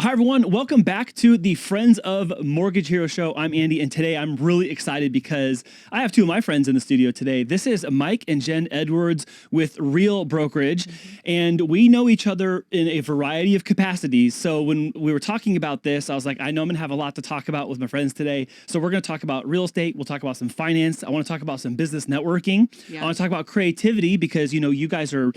Hi, everyone. Welcome back to the Friends of Mortgage Hero Show. I'm Andy, and today I'm really excited because I have two of my friends in the studio today. This is Mike and Jenn Edwards with Real Brokerage, and we know each other in a variety of capacities. So when we were talking about this, I was like, I know I'm going to have a lot to talk about with my friends today. So we're going to talk about real estate. We'll talk about some finance. I want to talk about some business networking. Yeah. I want to talk about creativity because, you know, you guys you're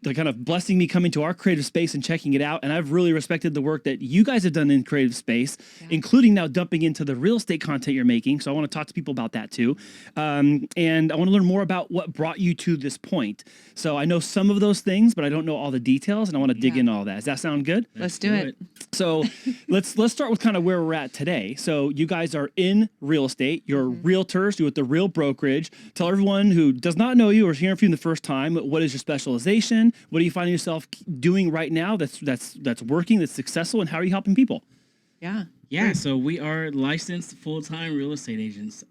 kind of blessing me coming to our creative space and checking it out. And I've really respected the work that you guys have done in creative space, including now dumping into the real estate content you're making. So I want to talk to people about that too. And I want to learn more about what brought you to this point. So I know some of those things, but I don't know all the details, and I want to dig into all that. Does that sound good? Let's do it. So let's start with kind of where we're at today. So you guys are in real estate. You're realtors. You're with the Real Brokerage. Tell everyone who does not know you or is hearing from you the first time, what is your specialization? What are you finding yourself doing right now that's working, that's successful, and how are you helping people? Yeah, so we are licensed full-time real estate agents.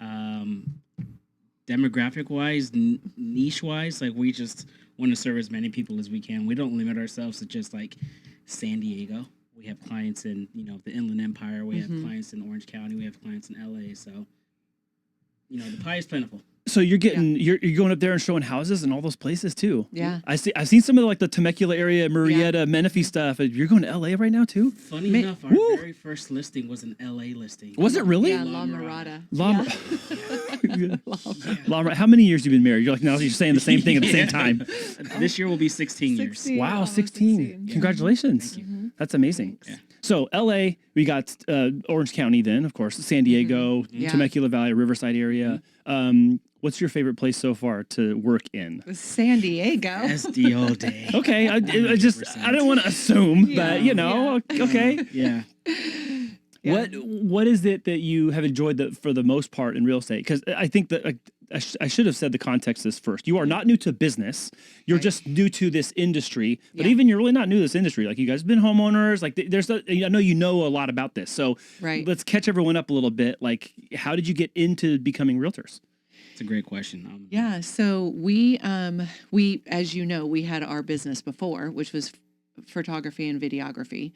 Demographic-wise, niche-wise, like we just want to serve as many people as we can. We don't limit ourselves to just like San Diego. We have clients in, the Inland Empire. We have clients in Orange County. We have clients in LA. So, the pie is plentiful. So you're getting you're going up there and showing houses and all those places too. Yeah. I've seen some of like the Temecula area, Murrieta, Menifee stuff. You're going to LA right now too? Funny enough, our very first listing was an LA listing. Was it really? Yeah, La Mirada. How many years have you been married? You're like, now you're saying the same thing at the same time. This year will be 16 years. 16. Wow, Almost 16. Congratulations. Thank you. That's amazing. Yeah. So LA, we got Orange County then, of course, San Diego, Temecula Valley, Riverside area. What's your favorite place so far to work in? San Diego. SD all day. Okay, I don't want to assume, but okay. Yeah. What is it that you have enjoyed for the most part in real estate? Because I think that I should have said the context is first. You are not new to business. You're just new to this industry. But even you're really not new to this industry. Like you guys have been homeowners. Like I know you know a lot about this. So let's catch everyone up a little bit. Like how did you get into becoming realtors? It's a great question. So we, as you know, we had our business before, which was photography and videography.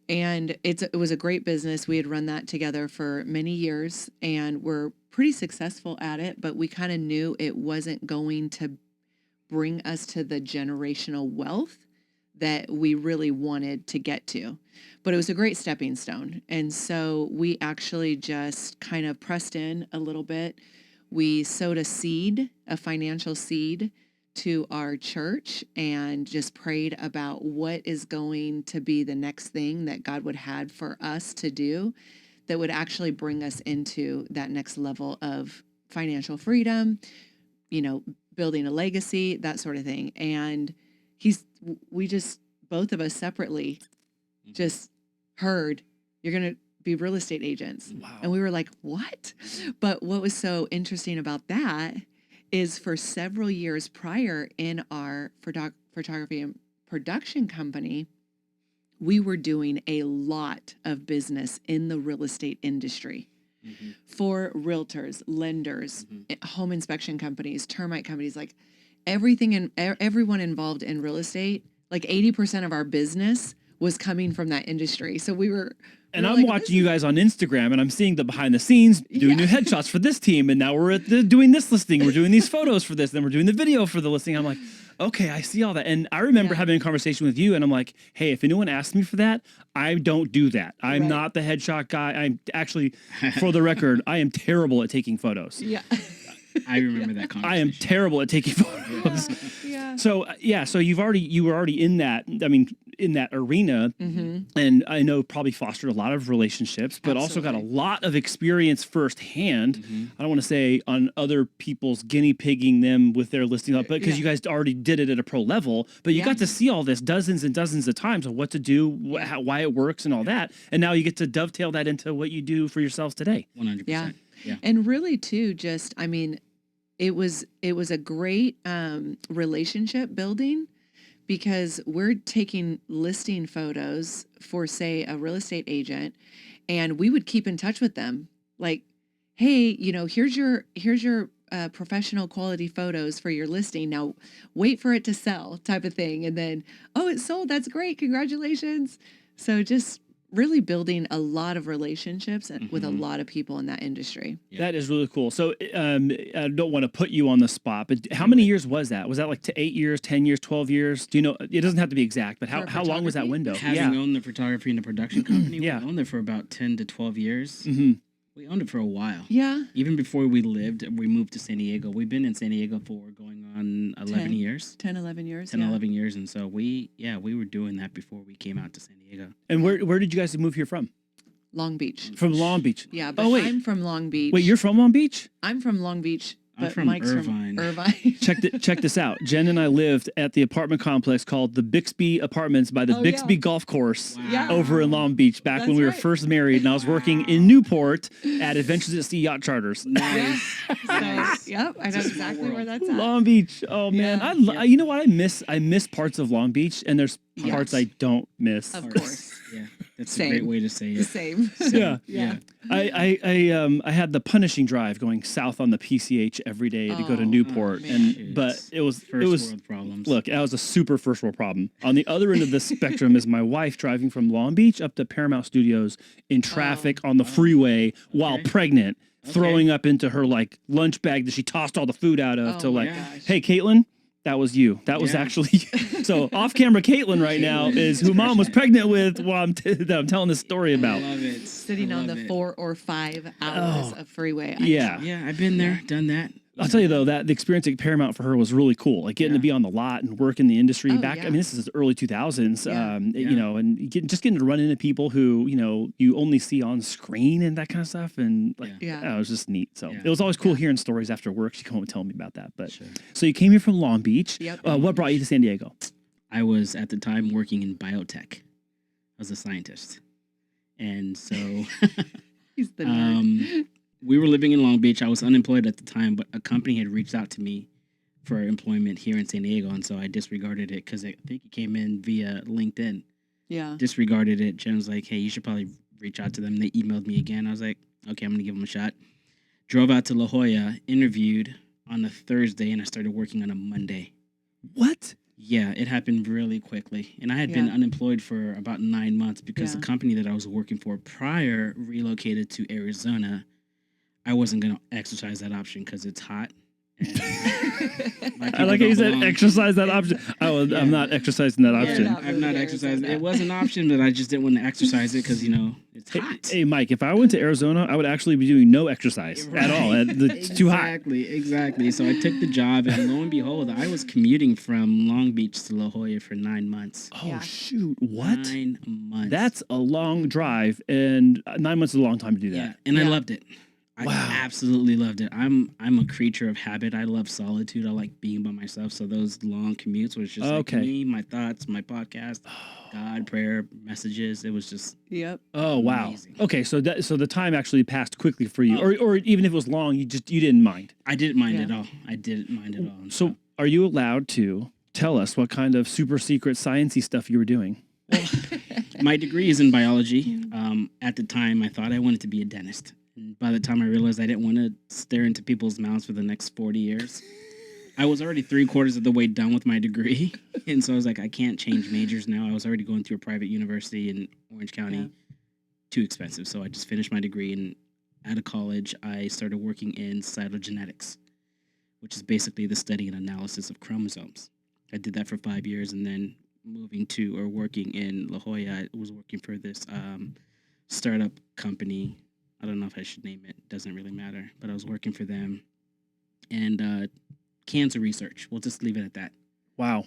And it was a great business. We had run that together for many years and we're pretty successful at it, but we kind of knew it wasn't going to bring us to the generational wealth that we really wanted to get to. But it was a great stepping stone. And so we actually just kind of pressed in a little bit. We sowed a financial seed to our church and just prayed about what is going to be the next thing that God would have for us to do that would actually bring us into that next level of financial freedom, building a legacy, that sort of thing. And we just, both of us separately just heard, you're going to be real estate agents. Wow. And we were like, what? But what was so interesting about that is for several years prior in our photography and production company, we were doing a lot of business in the real estate industry for realtors, lenders, home inspection companies, termite companies, like everything and everyone involved in real estate, like 80% of our business was coming from that industry. So we were... And I'm watching you guys on Instagram, and I'm seeing the behind the scenes doing new headshots for this team, and now we're doing this listing. We're doing these photos for this, then we're doing the video for the listing. I'm like, okay, I see all that. And I remember having a conversation with you, and I'm like, hey, if anyone asks me for that, I don't do that. I'm not the headshot guy. I'm actually, for the record, I am terrible at taking photos. Yeah. I remember that conversation. I am terrible at taking photos. So you were already in that. I mean, in that arena, and I know probably fostered a lot of relationships, but also got a lot of experience firsthand. I don't want to say on other people's guinea pigging them with their listing up, but because you guys already did it at a pro level, but you got to see all this dozens and dozens of times of what to do, why it works, and all that, and now you get to dovetail that into what you do for yourselves today. 100%. Yeah. And really too, just, I mean, it was a great relationship building because we're taking listing photos for, say, a real estate agent, and we would keep in touch with them. Like, hey, here's your professional quality photos for your listing. Now wait for it to sell type of thing. And then, oh, it sold. That's great. Congratulations. So just really building a lot of relationships with a lot of people in that industry. Yeah. That is really cool. So I don't want to put you on the spot, but how many years was that? Was that like 8 years, 10 years, 12 years? Do you know? It doesn't have to be exact, but how long was that window? Having owned the photography and the production company, Yeah. we owned it for about 10 to 12 years. Mm-hmm. We owned it for a while. Yeah. Even before we moved to San Diego. We've been in San Diego for going on 11 years. 10, 11 years. 10, 11 years. And so we were doing that before we came out to San Diego. And where did you guys move here from? Long Beach. From Long Beach. Yeah, but wait. I'm from Long Beach. Wait, you're from Long Beach? I'm from Long Beach, I'm but from Mike's Irvine. from Irvine. Check this out. Jen and I lived at the apartment complex called the Bixby Apartments by the Bixby Golf Course Yeah. over in Long Beach back when That's we were right. first married, and I was working in Newport at Adventures at Sea Yacht Charters. Nice. Nice. Yep, I know exactly where that's at. Long Beach. Oh man, Yeah. you know what I miss? I miss parts of Long Beach, and there's parts Yes. I don't miss. Of course. Yeah. That's Same. a great way to say The it. same. Yeah. Yeah. I had the punishing drive going south on the PCH every day to go to Oh, Newport, man. but it was First world problems. look, that was a super first world problem. On the other end of the spectrum is my wife driving from Long Beach up to Paramount Studios in traffic on the freeway while pregnant, throwing up into her like lunch bag that she tossed all the food out of Oh to my like, gosh. hey Caitlin, that was you. That was Yeah. actually you. So off camera Caitlin right now is who mom was pregnant with while that I'm telling this story I about. love it. Sitting I on love the it. 4 or 5 hours of freeway. Yeah. Yeah, I've been there, done that. I'll tell you though that the experience at Paramount for her was really cool. Like getting to be on the lot and work in the industry back. yeah. I mean, this is early 2000s. Yeah. You know, and just getting to run into people who you only see on screen and that kind of stuff. And like, Yeah. it was just neat. So Yeah. it was always cool hearing stories after work. She come home and tell me about that. But Sure. so you came here from Long Beach. Yep. What brought you to San Diego? I was at the time working in Biotech. I was a scientist. And so He's the nerd. we were living in Long Beach. I was unemployed at the time, but a company had reached out to me for employment here in San Diego. And so I disregarded it because I think it came in via LinkedIn. Yeah. Disregarded it. Jen was like, hey, you should probably reach out to them. They emailed me again. I was like, okay, I'm going to give them a shot. Drove out to La Jolla, interviewed on a Thursday, and I started working on a Monday. What? Yeah, it happened really quickly. And I had been unemployed for about 9 months because the company that I was working for prior relocated to Arizona. I wasn't going to exercise that option because it's hot. And I like how you said exercise that option. I'm not exercising that option. not I've not moving to exercised. Arizona. It was an option, but I just didn't want to exercise it because, it's hot. Hey, Mike, if I went to Arizona, I would actually be doing no exercise at all. It's too hot. Exactly. So I took the job, and lo and behold, I was commuting from Long Beach to La Jolla for 9 months. Oh, Yeah. shoot. What? 9 months. That's a long drive, and 9 months is a long time to do yeah, that. and I Yeah. loved it. I Wow. absolutely loved it. I'm a creature of habit. I love solitude. I like being by myself. So those long commutes was just Okay. like me, my thoughts, my podcast, God, prayer, messages. It was just Yep. Oh, wow. Amazing. Okay, so the time actually passed quickly for you, or even if it was long, you didn't mind. I didn't mind Yeah. at all. I didn't mind at all. So, are you allowed to tell us what kind of super secret sciencey stuff you were doing? my degree is in biology. At the time, I thought I wanted to be a dentist. And by the time I realized I didn't want to stare into people's mouths for the next 40 years, I was already 3/4 of the way done with my degree. And so I was like, I can't change majors now. I was already going through a private university in Orange County. Yeah. Too expensive. So I just finished my degree. And out of college, I started working in cytogenetics, which is basically the study and analysis of chromosomes. I did that for 5 years, and then working in La Jolla, I was working for this startup company. I don't know if I should name it. Doesn't really matter. But I was working for them. And cancer research. We'll just leave it at that. Wow.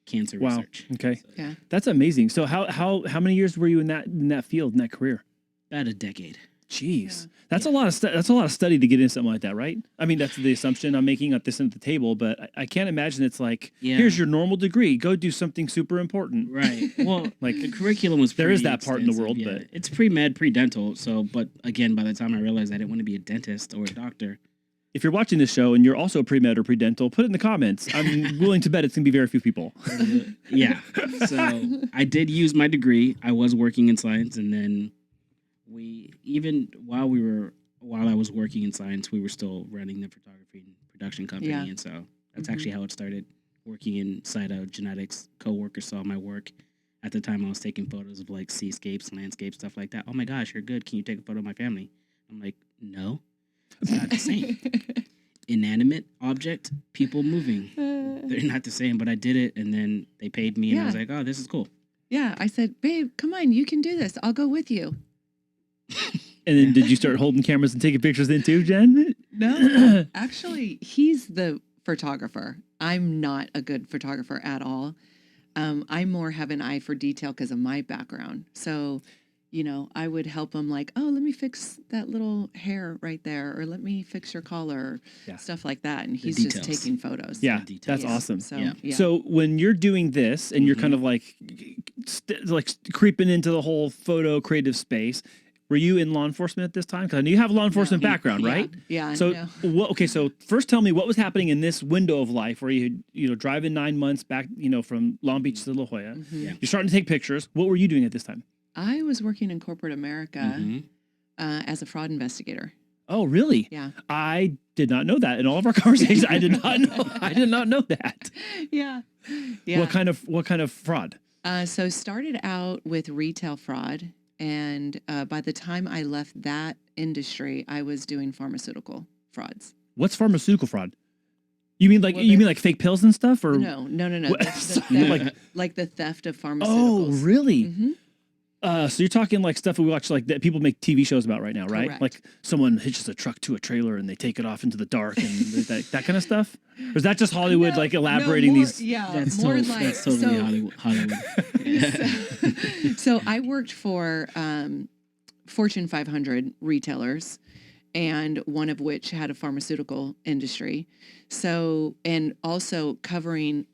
Cancer Wow. research. Okay. Yeah. That's amazing. So how many years were you in that field, in that career? About a decade. Jeez, that's a lot of that's a lot of study to get into something like that, right? I mean, that's the assumption I'm making at this end of the table, but I can't imagine it's like, Yeah. here's your normal degree, go do something super important. Right. Well, Like, the curriculum was there is pretty that part in the extensive, world, yeah. but it's pre-med, pre-dental. So, but again, by the time I realized I didn't want to be a dentist or a doctor, if you're watching this show and you're also pre-med or pre-dental, put it in the comments. I'm willing to bet it's gonna be very few people. yeah. So I did use my degree. I was working in science, and then while I was working in science, we were still running the photography and production company, Yeah. and so that's actually how it started. Working in cytogenetics, coworkers saw my work, At the time, I was taking photos of like seascapes, landscapes, stuff like that. Oh my gosh, you're good. Can you take a photo of my family? I'm like, no, it's not the same. Inanimate object, people moving. They're not the same, but I did it, and then they paid me, and I was like, oh, this is cool. Yeah, I said, babe, come on, you can do this. I'll go with you. And then did you start holding cameras and taking pictures then too, Jen? No, actually, he's the photographer. I'm not a good photographer at all. I more have an eye for detail because of my background. So, you know, I would help him like, oh, let me fix that little hair right there, or let me fix your collar, stuff like that. And he's just taking photos. Yeah, that's awesome. So, So when you're doing this and you're kind of like creeping into the whole photo creative space, were you in law enforcement at this time? Because I know you have a law enforcement background, right? Yeah. So okay, so first tell me what was happening in this window of life where you driving 9 months back, from Long Beach to La Jolla. You're starting to take pictures. What were you doing at this time? I was working in corporate America as a fraud investigator. Oh, really? Yeah. I did not know that in all of our conversations. I did not know. I did not know that. Yeah. What kind of fraud? So started out with retail fraud. And by the time I left that industry, I was doing pharmaceutical frauds. What's pharmaceutical fraud? You mean like fake pills and stuff, or no? Like the theft of pharmaceuticals. Oh, really? So you're talking like stuff we watch like that people make TV shows about right now, right? Correct. Like someone hitches a truck to a trailer and they take it off into the dark and that kind of stuff? Or is that just Hollywood elaborating these? Yeah, that's more that's totally Hollywood. So I worked for Fortune 500 retailers, and one of which had a pharmaceutical industry. So, and also covering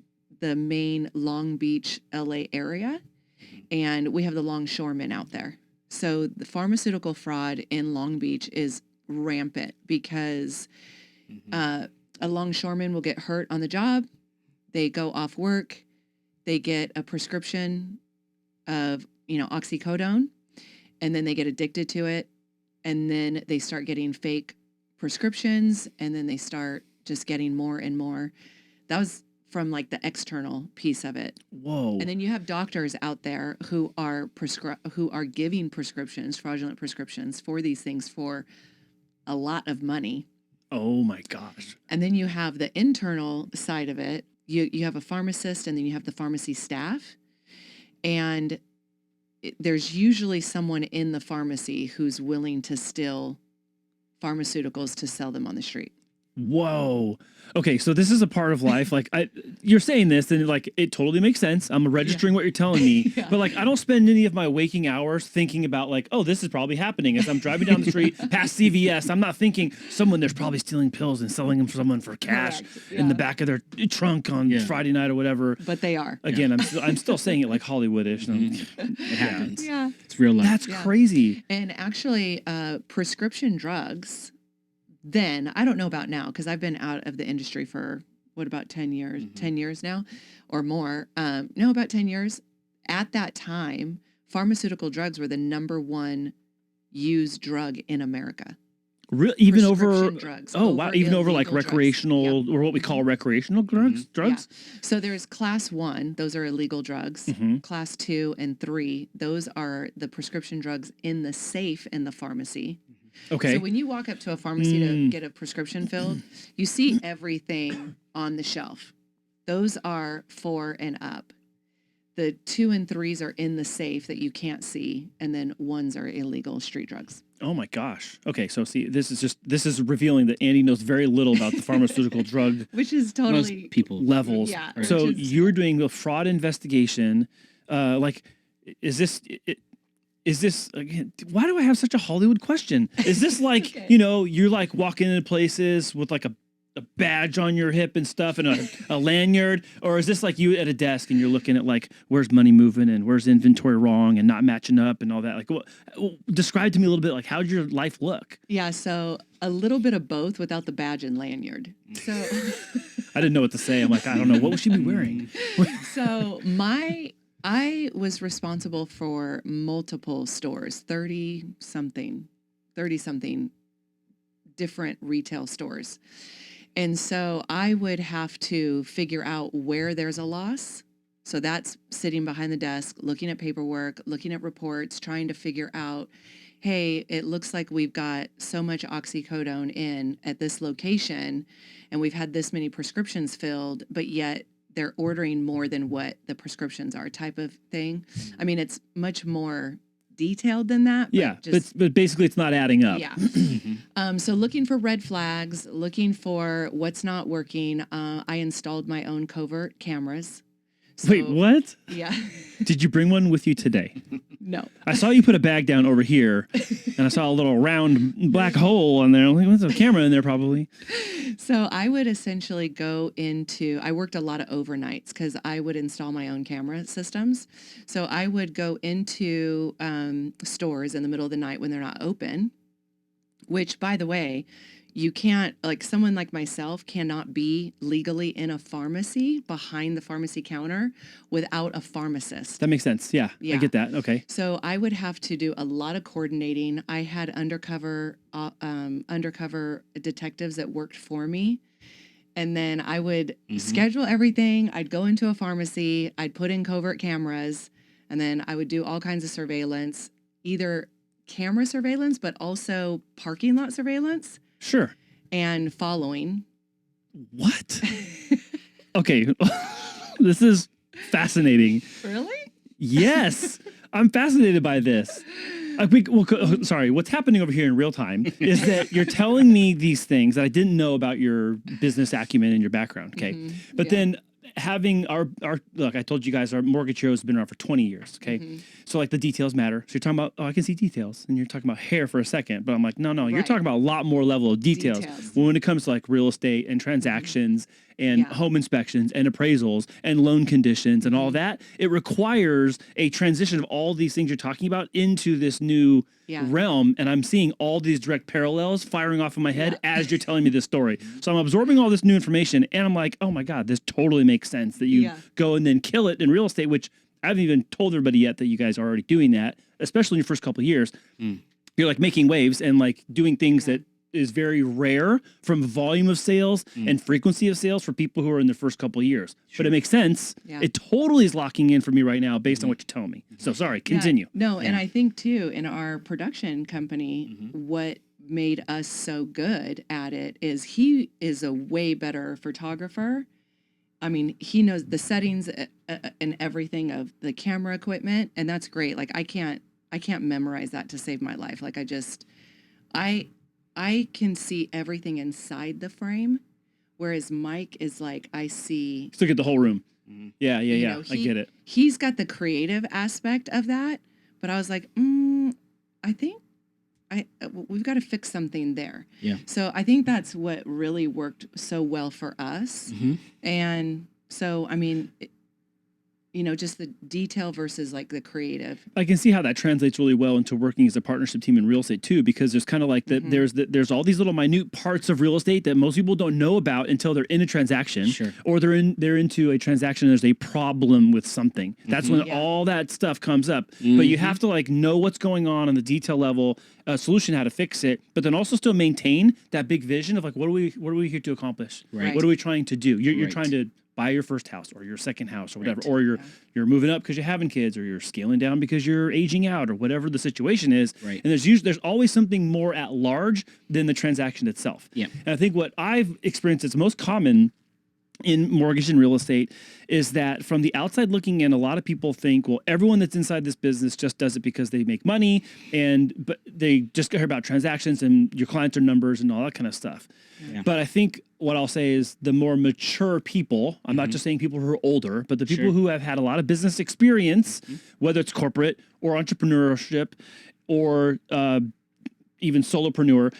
the main Long Beach, LA area. And we have the longshoremen out there. So the pharmaceutical fraud in Long Beach is rampant because a longshoreman will get hurt on the job. They go off work. They get a prescription of, oxycodone, and then they get addicted to it. And then they start getting fake prescriptions, and then they start just getting more and more. That was from like the external piece of it. Whoa. And then you have doctors out there who are giving prescriptions, fraudulent prescriptions for these things for a lot of money. Oh my gosh. And then you have the internal side of it. You have a pharmacist, and then you have the pharmacy staff. And there's usually someone in the pharmacy who's willing to steal pharmaceuticals to sell them on the street. Whoa. Okay, so this is a part of life. Like you're saying this, and like it totally makes sense. I'm registering what you're telling me, but like I don't spend any of my waking hours thinking about like, oh, this is probably happening as I'm driving down the street past CVS. I'm not thinking there's probably stealing pills and selling them for someone for cash in the back of their trunk on Friday night or whatever. But they are. Again, I'm still saying it like Hollywoodish. It happens. Yeah, it's real life. That's crazy. And actually, prescription drugs. Then, I don't know about now, because I've been out of the industry for, about 10 years? 10 years now or more. No, about 10 years. At that time, pharmaceutical drugs were the #1 used drug in America. Really? Even over Prescription drugs. Oh, wow. Even over like illegal recreational drugs. or what we call recreational drugs? Yeah. So there's class 1, those are illegal drugs. Class 2 and 3, those are the prescription drugs in the safe in the pharmacy. Okay. So when you walk up to a pharmacy to get a prescription filled, you see everything on the shelf. Those are 4 and up. The 2 and 3s are in the safe that you can't see, and then 1s are illegal street drugs. Oh my gosh. Okay, so see, this is revealing that Andy knows very little about the pharmaceutical drug, which is totally most people levels. Yeah. So you're doing a fraud investigation. Is this again? Why do I have such a Hollywood question? Is this like you're like walking into places with like a badge on your hip and stuff and a lanyard, or is this like you at a desk and you're looking at like where's money moving and where's inventory wrong and not matching up and all that? Like, describe to me a little bit like how'd your life look? Yeah, so a little bit of both without the badge and lanyard. So I didn't know what to say. I'm like, I don't know, what would she be wearing? So I was responsible for multiple stores, 30 something different retail stores. And so I would have to figure out where there's a loss So that's sitting behind the desk, looking at paperwork, looking at reports, trying to figure out, hey, it looks like we've got so much oxycodone in at this location, and we've had this many prescriptions filled, but yet they're ordering more than what the prescriptions are, type of thing. I mean, it's much more detailed than that. But basically it's not adding up. Yeah. So looking for red flags, looking for what's not working. I installed my own covert cameras. So, Wait, what? Yeah. Did you bring one with you today? No. I saw you put a bag down over here, and I saw a little round black hole on there. I'm like, what's a camera in there probably? So I would essentially I worked a lot of overnights because I would install my own camera systems. So I would go into stores in the middle of the night when they're not open, which, by the way, you can't, like someone like myself cannot be legally in a pharmacy behind the pharmacy counter without a pharmacist. That makes sense. Yeah. I get that. Okay. So I would have to do a lot of coordinating. I had undercover detectives that worked for me. And then I would schedule everything. I'd go into a pharmacy. I'd put in covert cameras. And then I would do all kinds of surveillance, either camera surveillance, but also parking lot surveillance. Sure. And following. What? Okay. This is fascinating. Really? Yes. I'm fascinated by this. Sorry. What's happening over here in real time is that you're telling me these things that I didn't know about your business acumen and your background. Okay. But then having our look, I told you guys our mortgage show has been around for 20 years. Okay. So like the details matter. So you're talking about, I can see details, and you're talking about hair for a second, but I'm like, no, you're talking about a lot more level of details. When it comes to like real estate and transactions and home inspections and appraisals and loan conditions and all that, it requires a transition of all these things you're talking about into this new realm. And I'm seeing all these direct parallels firing off in my head as you're telling me this story. So I'm absorbing all this new information, and I'm like, oh my God, this totally makes sense that you go and then kill it in real estate, which I haven't even told everybody yet that you guys are already doing that, especially in your first couple of years. You're like making waves and like doing things that is very rare from volume of sales and frequency of sales for people who are in their first couple of years. But it makes sense. It totally is locking in for me right now based on what you're telling me. So sorry, continue. No, and I think too, in our production company, what made us so good at it is he is a way better photographer. I mean, he knows the settings and everything of the camera equipment, and that's great. Like I can't memorize that to save my life. Like I can see everything inside the frame, whereas Mike is like, I see. Let's look at the whole room. Yeah. I get it. He's got the creative aspect of that, but I was like, I think we've got to fix something there. Yeah. So I think that's what really worked so well for us. And so, I mean, just the detail versus like the creative. I can see how that translates really well into working as a partnership team in real estate too, because there's kind of like that. There's all these little minute parts of real estate that most people don't know about until they're in a transaction, or they're into a transaction. There's a problem with something. That's when all that stuff comes up. But you have to like know what's going on the detail level, solution, how to fix it, but then also still maintain that big vision of like what are we here to accomplish? Right. What are we trying to do? You're trying to buy your first house or your second house or whatever, or you're moving up because you're having kids, or you're scaling down because you're aging out, or whatever the situation is. Right. And there's always something more at large than the transaction itself. Yeah. And I think what I've experienced that's most common in mortgage and real estate is that from the outside looking in, a lot of people think, well, everyone that's inside this business just does it because they make money, but they just care about transactions and your clients are numbers and all that kind of stuff. Yeah. But I think what I'll say is the more mature people, I'm not just saying people who are older, but the people who have had a lot of business experience, whether it's corporate or entrepreneurship or even solopreneur,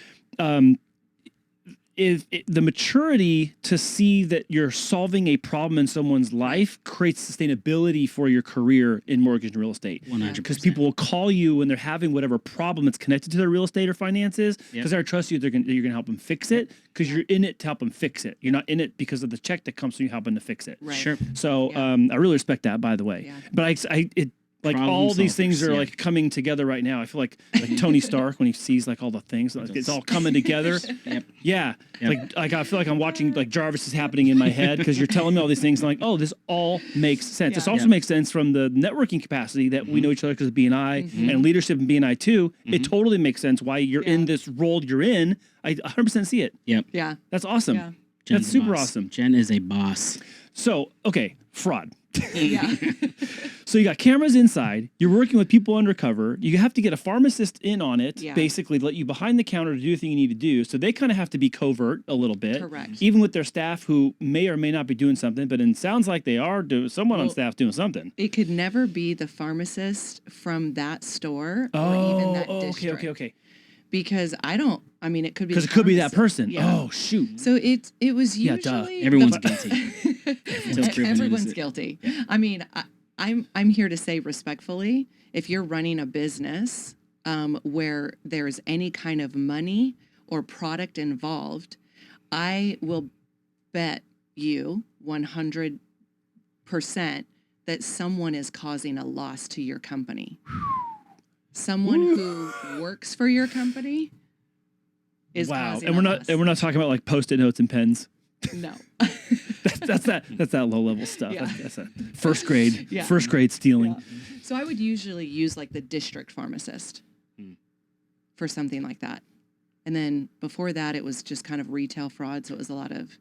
the maturity to see that you're solving a problem in someone's life creates sustainability for your career in mortgage and real estate. 100%. Because people will call you when they're having whatever problem that's connected to their real estate or finances, because they trust you, you're going to help them fix it, because you're in it to help them fix it. You're not in it because of the check that comes from you helping to fix it. Right. Sure. So I really respect that, by the way. Yeah. But Like Problem all these things solvers, are yeah. like coming together right now. I feel like Tony Stark when he sees like all the things, like, it's all coming together. Yep. Yeah, Yep. like I feel like I'm watching like Jarvis is happening in my head because you're telling me all these things. And I'm like, oh, this all makes sense. This Yeah. also Yep. makes sense from the networking capacity that we know each other because of BNI and leadership in BNI too. It totally makes sense why you're in Yeah. this role you're in. I 100% see it. Yep. Yeah. That's awesome. Yeah. Jen's That's a super boss. awesome. Jen is a boss. So okay, fraud. Yeah. So you got cameras inside. You're working with people undercover. You have to get a pharmacist in on it, Yeah. basically let you behind the counter to do the thing you need to do. So they kind of have to be covert a little bit. Correct. Even with their staff who may or may not be doing something, but it sounds like they are doing, someone on Well, staff doing something. It could never be the pharmacist from that store or even that district. Okay. Because I mean, it could be Because the it could be that pharmacist. person. Yeah. Oh, shoot. So it was Yeah, usually duh. Everyone's the- guilty. Until proven Everyone's innocent. guilty. I mean, I'm here to say respectfully, if you're running a business where there's any kind of money or product involved, I will bet you 100% that someone is causing a loss to your company. Someone who works for your company is causing And a we're loss. not talking about like post-it notes and pens. No. That's that low level stuff. Yeah. That's a first grade Yeah. first grade stealing. Yeah. So I would usually use like the district pharmacist for something like that. And then before that, it was just kind of retail fraud. So it was a lot of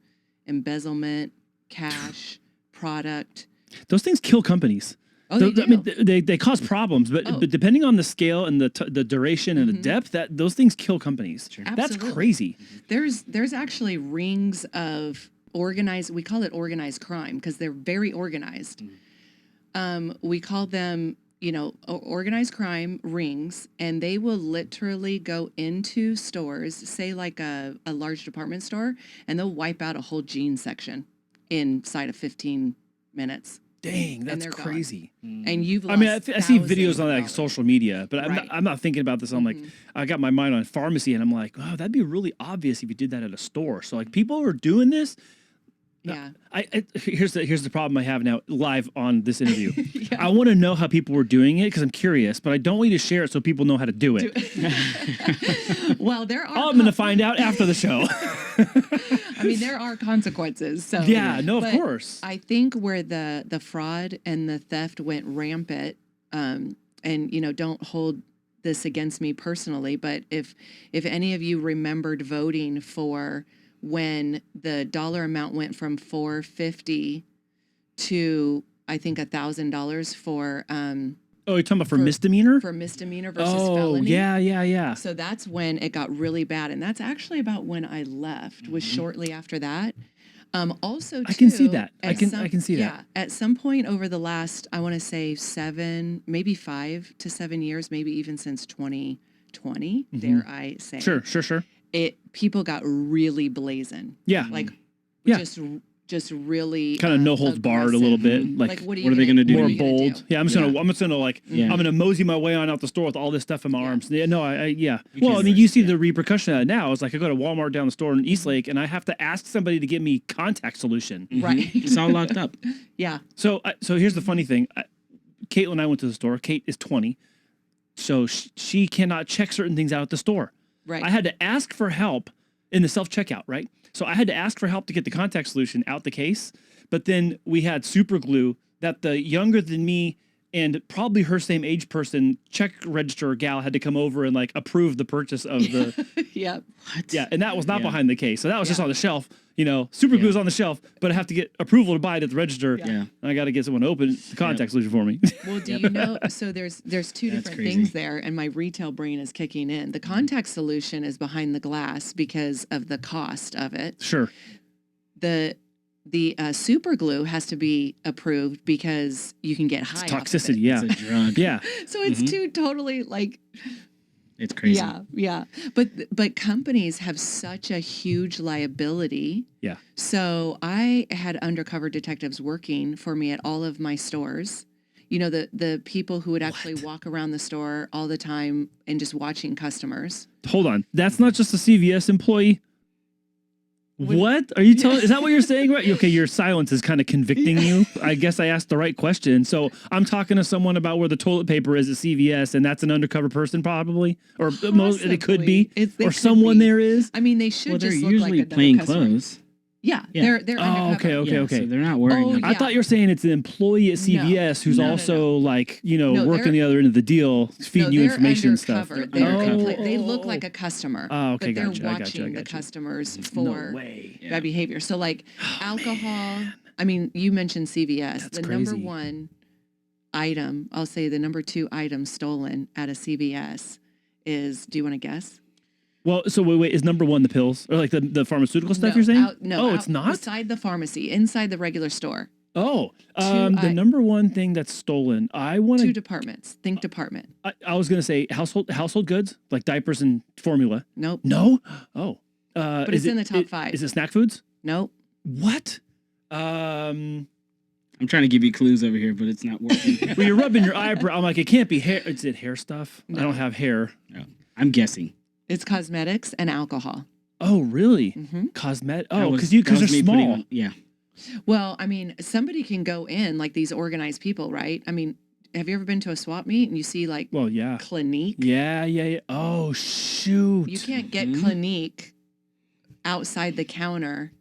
embezzlement, cash, product. Those things kill companies. Oh, they I mean, do. they cause problems, but Oh. but depending on the scale and the duration and the depth, that those things kill companies. That's Absolutely. crazy. There's actually rings of organized, we call it organized crime because they're very organized. We call them, organized crime rings, and they will literally go into stores, say like a large department store, and they'll wipe out a whole jeans section inside of 15 minutes. Dang, that's they're gone. crazy. And you've I mean, lost I see thousands videos of on like dollars. social media, but Right. I'm not thinking about this. I'm like, I got my mind on pharmacy, and I'm like, wow, that'd be really obvious if you did that at a store. So like, people are doing this. Yeah. Here's the problem I have now live on this interview. I want to know how people were doing it because I'm curious, but I don't want you to share it so people know how to do it. Well, there are. I'm going to find out after the show. I mean, there are consequences. So Yeah, no, of but course. I think where the fraud and the theft went rampant, and don't hold this against me personally, but if any of you remembered voting for when the dollar amount went from $450 to I think $1,000 for Oh, you're talking about for misdemeanor? for misdemeanor versus Oh, felony. yeah. So that's when it got really bad, and that's actually about when I left. Was shortly after that. Also, too, I can see that. I at can see that. Yeah, at some point over the last, I want to say 7, maybe 5 to 7 years, maybe even since 2020. Dare I say? Sure. People got really blazing. Yeah. Like, Yeah. just really Kind of no holds barred a little aggressive. bit. Like, what what are they gonna do? what More are you gonna bold. do? Yeah, I'm just gonna like Yeah. I'm gonna mosey my way on out the store with all this stuff in my arms. Yeah, no, yeah. You Well, can't I mean, you risk see it. the repercussion of that now. It's like I go to Walmart down the store in Eastlake, and I have to ask somebody to get me contact solution. Right. It's all locked up. Yeah. So here's the funny thing. Caitlin and I went to the store. Kate is 20, so she cannot check certain things out at the store. Right. I had to ask for help in the self-checkout, right? So I had to ask for help to get the contact solution out the case. But then we had super glue that the younger than me and probably her same age person check register gal had to come over and like approve the purchase of the Yep. yeah, and that was not Yeah. behind the case. So that was just Yeah. on the shelf. Super glue is on the shelf, but I have to get approval to buy it at the register. Yeah. And I got to get someone to open the contact solution for me. Well, do you know? So there's two That's different crazy. things there, and my retail brain is kicking in. The contact solution is behind the glass because of the cost of it. Sure. The super glue has to be approved because you can get high. off of Toxicity, it. yeah. It's a drug. Yeah. So it's two totally like It's crazy. yeah. But companies have such a huge liability. Yeah. So I had undercover detectives working for me at all of my stores. The people who would actually walk around the store all the time and just watching customers. Hold on. That's not just a CVS employee. What are you telling? Is that what you're saying? Right? Okay, your silence is kind of convicting you. I guess I asked the right question. So I'm talking to someone about where the toilet paper is at CVS, and that's an undercover person, probably, or it could be, or someone there is. I mean, they should Well, they're just look usually like plain customer. clothes. Yeah, Yeah. they're Oh, undercover. okay. So they're not wearing. Oh, them. yeah. I thought you were saying it's an employee at CVS who's No, no, also like, No, working they're- the other end of the deal, feeding you they're information and stuff. undercover. They're They undercover. look like a customer, Oh, okay, but they're gotcha, I gotcha, watching I the gotcha. customers No for way. bad behavior. So like alcohol. I mean, you mentioned CVS. That's the crazy. number one item, I'll say the number two item stolen at a CVS is. Do you want to guess? Well, so wait, is number one the pills or like the pharmaceutical stuff you're saying? It's not. Beside the pharmacy, inside the regular store. Oh, the number one thing that's stolen. I want Two to. departments. Think department. I was gonna say household goods like diapers and formula. Nope. No. Oh. But it's in the top 5. Is it snack foods? Nope. What? I'm trying to give you clues over here, but it's not working. Well, you're rubbing your eyebrow. I'm like, it can't be hair. Is it hair stuff? No. I don't have hair. No. I'm guessing. It's cosmetics and alcohol. Oh, really? Mm-hmm. Cosmetic. That Oh, was- because that they're was me putting small. on- yeah. Well, I mean, somebody can go in like these organized people, right? I mean, have you ever been to a swap meet and you see like Well, yeah. Clinique? Yeah. Oh, shoot. You can't get Clinique outside the counter.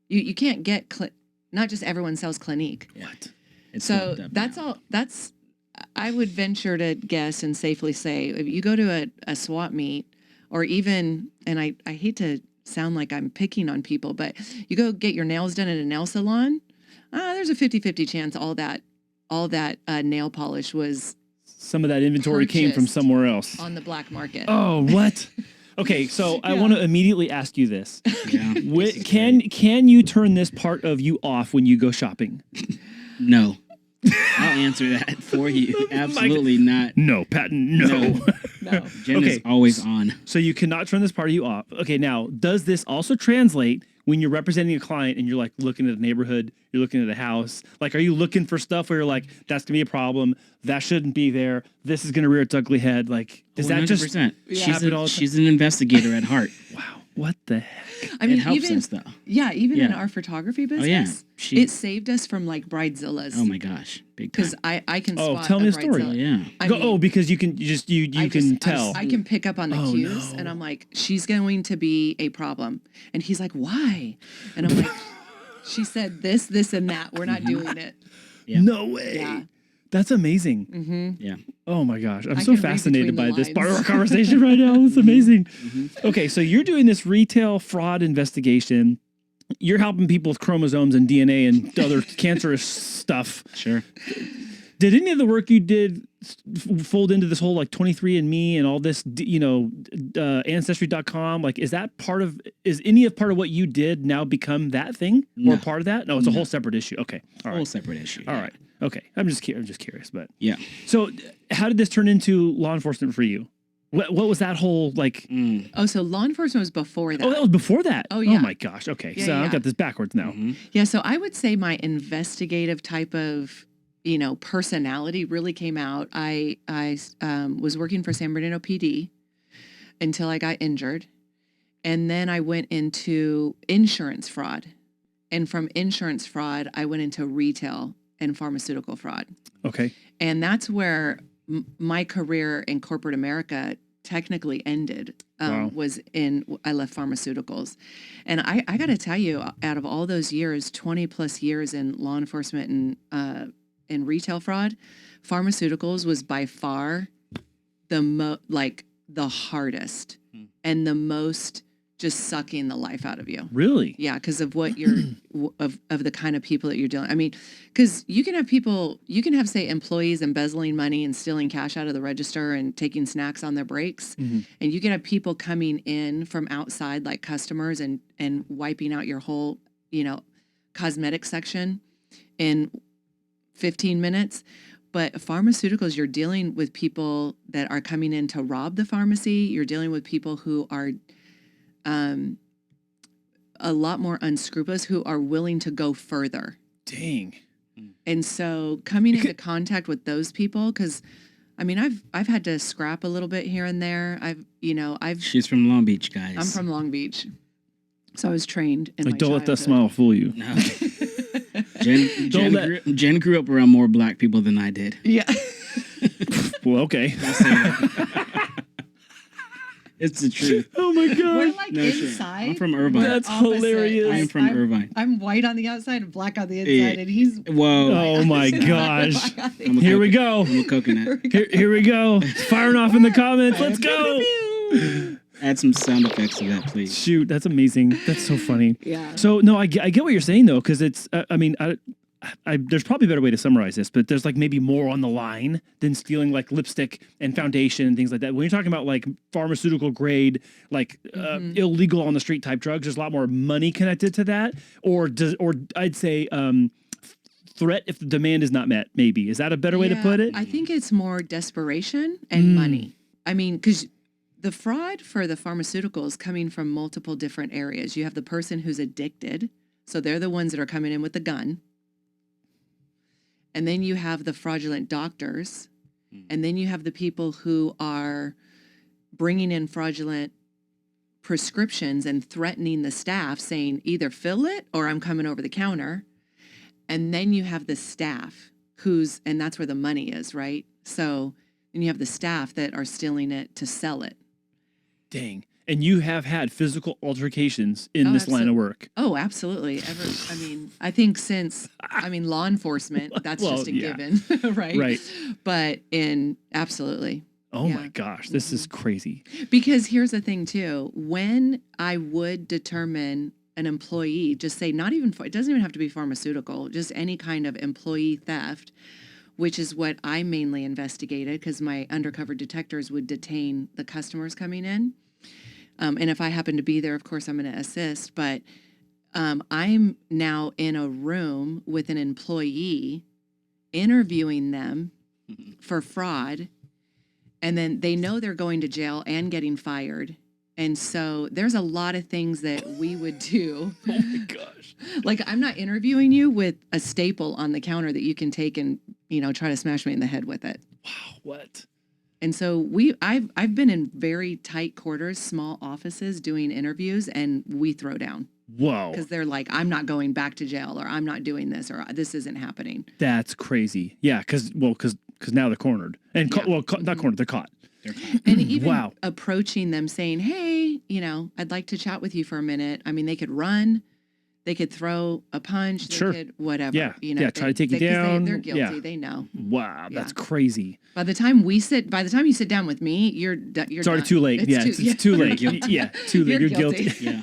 You can't get not just everyone sells Clinique. What? It's So fucked up that's now. all. That's I would venture to guess and safely say if you go to a swap meet or even, and I hate to sound like I'm picking on people, but you go get your nails done at a nail salon, there's a 50-50 chance all that nail polish was Some of that inventory came from Purchased somewhere else. on the black market. Oh, what? Okay, so I Yeah. want to immediately ask you this. Yeah. Can you turn this part of you off when you go shopping? No. I'll answer that for you. Absolutely not. No, Patton, no. No. Jen Okay. is always on. So you cannot turn this part of you off. Okay, now, does this also translate when you're representing a client and you're like looking at a neighborhood, you're looking at a house? Like, are you looking for stuff where you're like, that's gonna be a problem, that shouldn't be there, this is gonna rear its ugly head? Like, does that just 100%. happen all the time? She's an investigator at heart. Wow, what the heck? I mean, it helps even us though. even in Yeah. our photography Oh yeah. business, She. it saved us from like bridezillas. Oh my gosh. Big time. Because I can Oh, spot tell me a a story. Oh bridezilla. yeah. I Go, mean, because you can just you I can just- tell. I can pick up on the Oh, cues, no. and I'm like, she's going to be a problem. And he's like, why? And I'm like, she said this, this, and that. We're not doing it. Yeah. No way. Yeah. That's amazing. Mm-hmm. Yeah. Oh my gosh. I'm I so can read fascinated by between the this part of our lines. conversation right now. It's amazing. Okay, so you're doing this retail fraud investigation. You're helping people with chromosomes and DNA and other cancerous stuff. Sure. Did any of the work you did fold into this whole like 23andMe and all this, Ancestry.com? Like, is any of part of what you did now become that thing or No. part of that? No, it's a whole separate issue. Okay. All Whole right. separate issue. All right. Okay. I'm just curious, but Yeah. so how did this turn into law enforcement for you? What was that whole like? Oh, so law enforcement was before that. Oh, that was before that. Oh, yeah. Oh my gosh. Okay. Yeah, So I've yeah. got this backwards now. Mhm. Yeah, so I would say my investigative type of, personality really came out. I was working for San Bernardino PD until I got injured. And then I went into insurance fraud. And from insurance fraud, I went into retail and pharmaceutical fraud. Okay. And that's where my career in corporate America technically ended. Wow. I left pharmaceuticals. And I got to tell you, out of all those years, 20 plus years in law enforcement and in retail fraud, pharmaceuticals was by far the the hardest and the most just sucking the life out of you. Really? Yeah, because of what you're of the kind of people that you're dealing. I mean, because you can have say employees embezzling money and stealing cash out of the register and taking snacks on their breaks, Mhm. and you can have people coming in from outside like customers and wiping out your whole cosmetic section in 15 minutes. But pharmaceuticals, you're dealing with people that are coming in to rob the pharmacy. You're dealing with people who are a lot more unscrupulous, who are willing to go further. Dang. And so coming into contact with those people, because I mean, I've had to scrap a little bit here and there. I've She's from Long Beach, guys. I'm from Long Beach. So I was trained in Like, my don't let that childhood. smile fool you. No. Jen grew up around more black people than I did. Yeah. Well, okay. I'll say that. It's the truth. Oh my We're God. like No shit. inside. I'm from Irvine. That's opposite. hilarious. I'm from Irvine. I'm white on the outside and black on the inside, Yeah. and he's Whoa. Oh my gosh. I'm a Here we go. I'm a coconut. Here we go. It's firing off in the comments. Let's go. Add some sound effects to that, please. Shoot, that's amazing. That's so funny. Yeah. So no, I get what you're saying though, because it's. There's probably a better way to summarize this, but there's like maybe more on the line than stealing like lipstick and foundation and things like that. When you're talking about like pharmaceutical grade, like illegal on the street type drugs, there's a lot more money connected to that, or I'd say threat if the demand is not met. Maybe is that a better way to put it? I think it's more desperation and money. I mean, because the fraud for the pharmaceutical is coming from multiple different areas. You have the person who's addicted, so they're the ones that are coming in with the gun. And then you have the fraudulent doctors. And then you have the people who are bringing in fraudulent prescriptions and threatening the staff, saying either fill it or I'm coming over the counter. And then you have the staff and that's where the money is, right? So then you have the staff that are stealing it to sell it. Dang. And you have had physical altercations in this line of work. Oh, absolutely. I think since law enforcement, that's just a given, right? Right. But absolutely. Oh my gosh, this is crazy. Because here's the thing too, when I would determine an employee, just say it doesn't even have to be pharmaceutical, just any kind of employee theft, which is what I mainly investigated because my undercover detectives would detain the customers coming in. And if I happen to be there, of course, I'm going to assist. But I'm now in a room with an employee interviewing them for fraud. And then they know they're going to jail and getting fired. And so there's a lot of things that we would do. Oh my gosh. Like, I'm not interviewing you with a staple on the counter that you can take and, try to smash me in the head with it. Wow, what? And so I've been in very tight quarters, small offices doing interviews, and we throw down. Whoa. Because they're like, I'm not going back to jail, or I'm not doing this, or this isn't happening. That's crazy. Yeah, because now they're cornered. And not cornered, they're caught. And even approaching them saying, hey, I'd like to chat with you for a minute. I mean, they could run. They could throw a punch. Sure. They could whatever. Yeah. Try to take you 'cause down. They're guilty. Yeah. They know. Wow, that's crazy. By the time you sit down with me, you're It's already done. too late. It's too late. Yeah, too late. You're guilty. Yeah.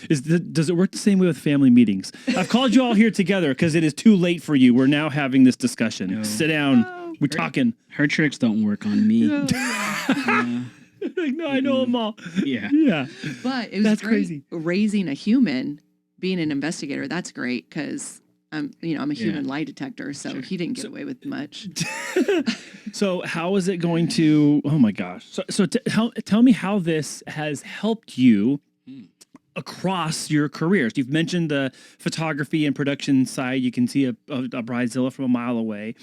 Does it work the same way with family meetings? I've called you all here together because it is too late for you. We're now having this discussion. No. Sit down. We're talking. Her tricks don't work on me. No, I know them all. Yeah. Yeah. But it was That's great crazy. raising a human, being an investigator. That's great because I'm a human lie detector, so he didn't get away with much. So how is it going to? Oh my gosh! So tell me how this has helped you across your careers. You've mentioned the photography and production side. You can see a bridezilla from a mile away.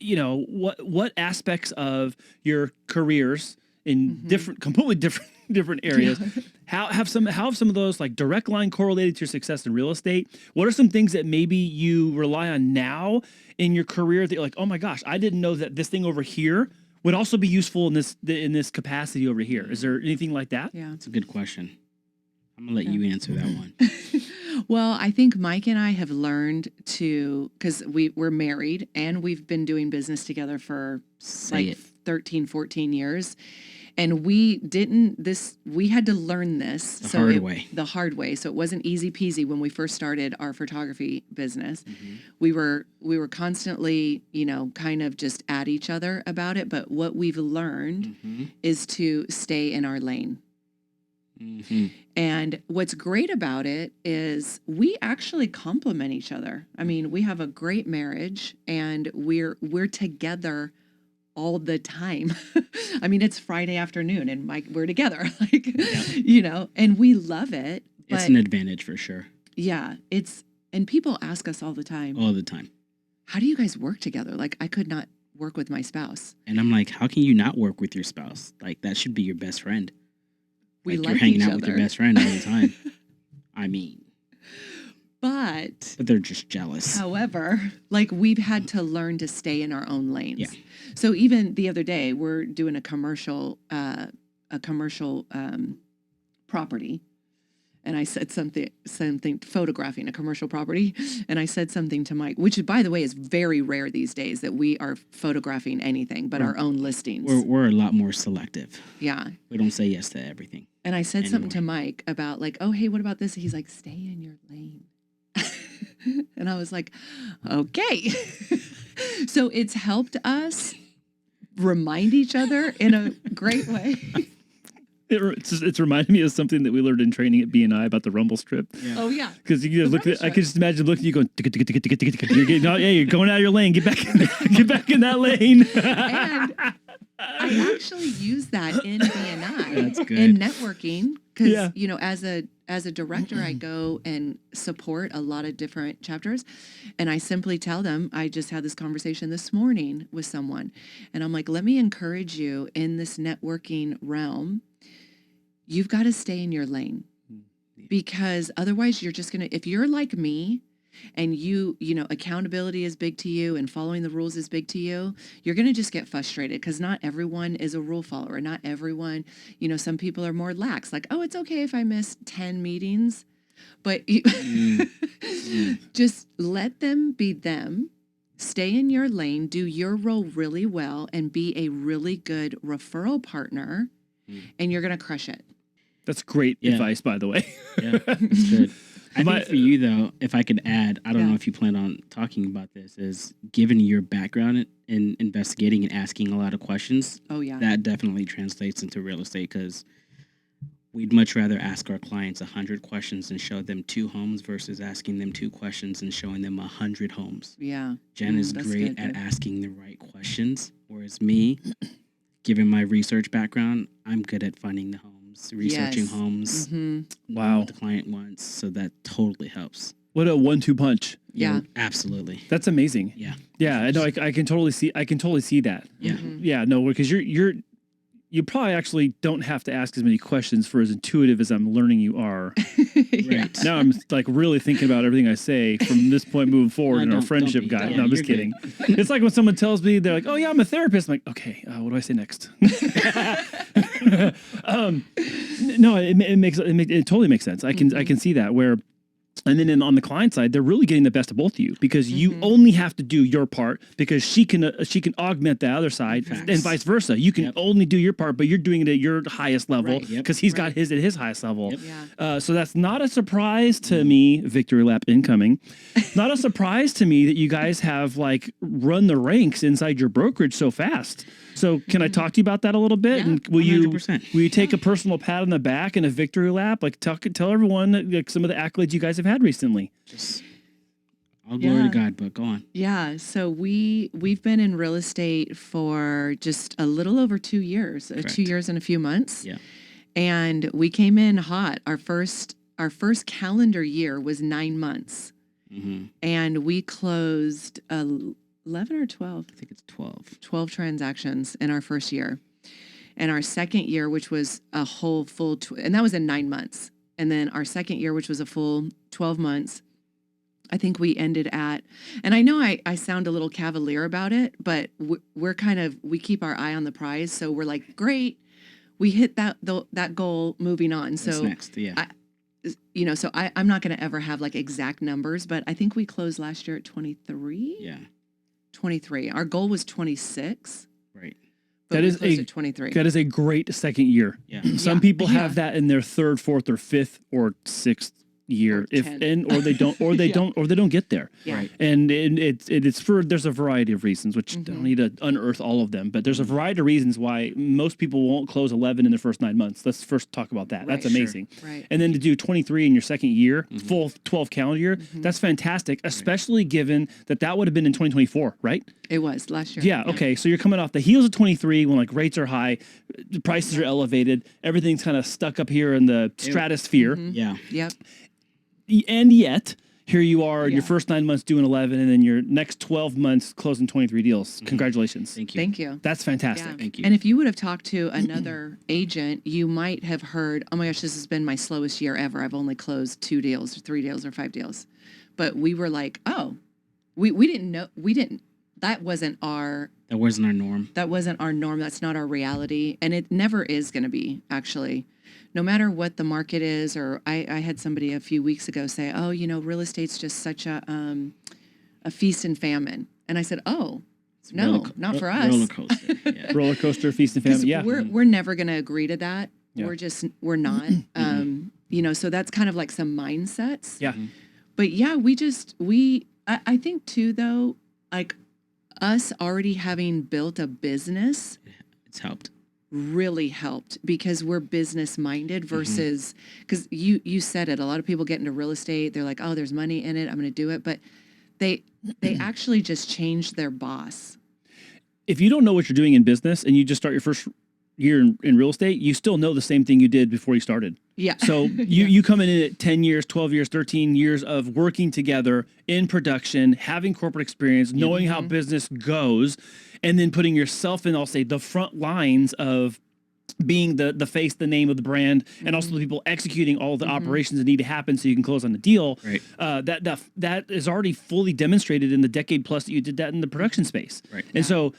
What aspects of your careers in completely different areas, how have some of those like direct line correlated to your success in real estate? What are some things that maybe you rely on now in your career that you're like, oh my gosh, I didn't know that this thing over here would also be useful in this capacity over here? Is there anything like that? Yeah. That's a good question. I'm gonna let you answer that one. Well, I think Mike and I have learned because we're married and we've been doing business together for 13, 14 years. And we had to learn this the hard way. So it wasn't easy peasy when we first started our photography business. We were constantly, kind of just at each other about it. But what we've learned is to stay in our lane. And what's great about it is we actually complement each other. I mean, we have a great marriage and we're together all the time. I mean, it's Friday afternoon and Mike, we're together, and we love it. It's an advantage for sure. Yeah, and people ask us all the time, how do you guys work together? Like, I could not work with my spouse. And I'm like, how can you not work with your spouse? Like, that should be your best friend. We like like you're hanging each out with your other. best friend all the time. I mean, But they're just jealous. however, like we've had to learn to stay in our own lanes. Yeah. So even the other day, we're doing a commercial property, and I said something photographing a commercial property, and I said something to Mike, which by the way is very rare these days that we are photographing anything but our own listings. We're a lot more selective. Yeah. We don't say yes to everything. And I said something to Anymore. Mike about like, oh hey, what about this? He's like, stay in your lane. And I was like, okay. So it's helped us remind each other in a great way. It's reminding me of something that we learned in training at BNI about the rumble strip. Yeah. Oh yeah. Because you The look rumble at, I strip. could just imagine looking at you going, you're getting, you're going out of your lane. Get back, get back in that lane. And I actually use that in BNI That's good. in networking because Yeah. you know as a director I go and support a lot of different chapters, and I simply tell them I just had this conversation this morning with someone, and I'm like, let me encourage you in this networking realm. You've got to stay in your lane because otherwise you're just gonna, if you're like me and you know, accountability is big to you and following the rules is big to you, you're going to just get frustrated because not everyone is a rule follower. Not everyone, you know, some people are more lax. Like, oh, it's okay if I miss 10 meetings, but you just let them be them. Stay in your lane, do your role really well, and be a really good referral partner, and you're going to crush it. That's great Yeah. advice, by the way. Yeah, it's good. I My- think for you though, if I could add, I don't Yeah. know if you plan on talking about this, is given your background in investigating and asking a lot of questions, Oh, yeah. that definitely translates into real estate because we'd much rather ask our clients 100 questions and show them 2 homes versus asking them 2 questions and showing them 100 homes. Yeah. Jen is that's great good, at good. asking the right questions, whereas me, given my research background, I'm good at finding the homes, researching Yes. homes, Hmm. Wow. knowing what the client wants, so that totally helps. What a 1-2 punch. Yeah. Absolutely. That's amazing. Yeah. Yeah, I know. I can totally see. I can totally see that. Yeah. Mm-hmm. Yeah, no, because you probably actually don't have to ask as many questions for as intuitive as I'm learning you are. Yeah. Right. Now I'm like really thinking about everything I say from this point moving forward No, in our don't friendship, be. guys. Yeah, No, I'm you're just kidding. It's like when someone tells me they're like, "Oh yeah, I'm a therapist." I'm like, "Okay, what do I say next?" No, it totally makes sense. I can see that where. And then on the client side, they're really getting the best of both of you because you only have to do your part because she can augment the other side Facts. and vice versa. You can Yep. only do your part, but you're doing it at your highest level Right. Yep. because he's got Right. his at his highest level. Yep. Yeah. So that's not a surprise to me, Victory Lap incoming. Not a surprise to me that you guys have like run the ranks inside your brokerage so fast. So can I talk to you about that a little bit? Yeah, And will you 100%. take a personal pat on the back and a victory lap? Like tell everyone like, some of the accolades you guys have had recently. Just all glory to Yeah. God, but go on. Yeah, so we've been in real estate for just a little over 2 years, 2 Correct. years and a few months. Yeah. And we came in hot. Our first calendar year was 9 months, Mm-hmm. and we closed 11 or 12, I think it's 12. 12 transactions in our first year. And our second year, which was a whole full, and that was in 9 months. And then our second year, which was a full 12 months, I think we ended at, and I know I sound a little cavalier about it, but we're kind of, we keep our eye on the prize. So we're like, great, we hit that goal, moving on. What's So, next? Yeah. you know, so I'm not going to ever have like exact numbers, but I think we closed last year at 23. Yeah. 23. Our goal was 26. Right. But That we is closed a- at 23. That is a great second year. Yeah. Some Yeah, people yeah. have that in their 3rd, 4th, or 5th, or 6th year, Or if 10. or they don't, or they Yeah. don't, or they don't get there. Yeah. Right. And it's for there's a variety of reasons, which I Mm-hmm. don't need to unearth all of them, but there's a variety of reasons why most people won't close 11 in the first 9 months. Let's first talk about that. That's Right. Sure. amazing. Right. And then to do 23 in your second year, Mm-hmm. full 12 calendar year, that's fantastic, especially given that would have been in 2024, right? It was last year. Yeah, okay. So you're coming off the heels of 23 when like rates are high, the prices are elevated, everything's kind of stuck up here in the stratosphere. Yeah. Yep. And yet here you are in your Yeah. first 9 months doing 11, and then your next 12 months closing 23 deals. Congratulations. Thank you. Thank you. That's fantastic. Yeah. Thank you. And if you would have talked to another agent, you might have heard, oh my gosh, this has been my slowest year ever. I've only closed 2 deals or 3 deals or 5 deals. But we were like, oh, we didn't know. That wasn't our norm. That wasn't our norm. That's not our reality. And it never is going to be, actually. No matter what the market is, or I had somebody a few weeks ago say, oh, real estate's just such a feast and famine. And I said, oh, no, not for us. Roller coaster. Yeah. Roller coaster, feast and famine. Yeah. We're never going to agree to that. Yeah. We're not. So that's kind of like some mindsets. Yeah. But yeah, I think too, though, like us already having built a business It's helped. really helped because we're business minded versus, because you said it, a lot of people get into real estate. They're like, oh, there's money in it, I'm going to do it. But they actually just changed their boss. If you don't know what you're doing in business and you just start your first year in real estate, you still know the same thing you did before you started. Yeah. So you coming in at 10 years, 12 years, 13 years of working together in production, having corporate experience, knowing how business goes, and then putting yourself in, I'll say, the front lines of being the face, the name of the brand, and also the people executing all the operations that need to happen so you can close on the deal. Right. That is already fully demonstrated in the decade plus that you did that in the production space. Right. And so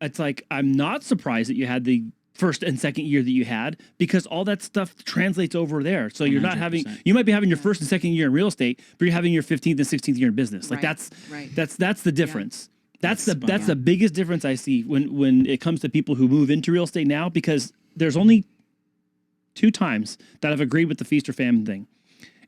it's like, I'm not surprised that you had the first and second year that you had, because all that stuff translates over there. So you're not having, 100%. you might be having your first and second year in real estate, but you're having your 15th and 16th year in business. Like Right. that's the difference. That's spot the biggest difference I see when it comes to people who move into real estate now, because there's only 2 times that I've agreed with the feast or famine thing.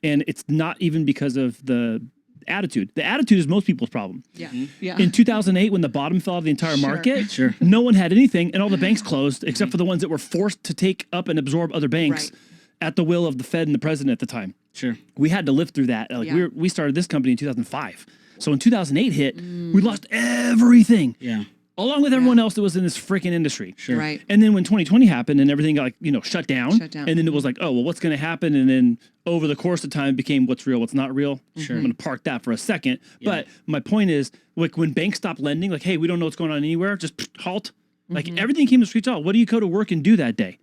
And it's not even because of the attitude. The attitude is most people's problem. Yeah. Yeah. In 2008, when the bottom fell of the entire Sure. market, Sure. no one had anything, and all the banks closed, except for the ones that were forced to take up and absorb other banks Right. at the will of the Fed and the president at the time. Sure. We had to live through that. Like Yeah. we started this company in 2005. So when 2008 hit, we lost everything, Yeah. along with everyone else that was in this freaking industry. Sure. Right. And then when 2020 happened and everything got shut down, Shut down. and then it was like, oh, well, what's going to happen? And then over the course of time, it became what's real, what's not real. Sure. I'm going to park that for a second. Yeah. But my point is, like, when banks stopped lending, like, hey, we don't know what's going on anywhere, just halt. Like everything came to the streets. Oh, what do you go to work and do that day?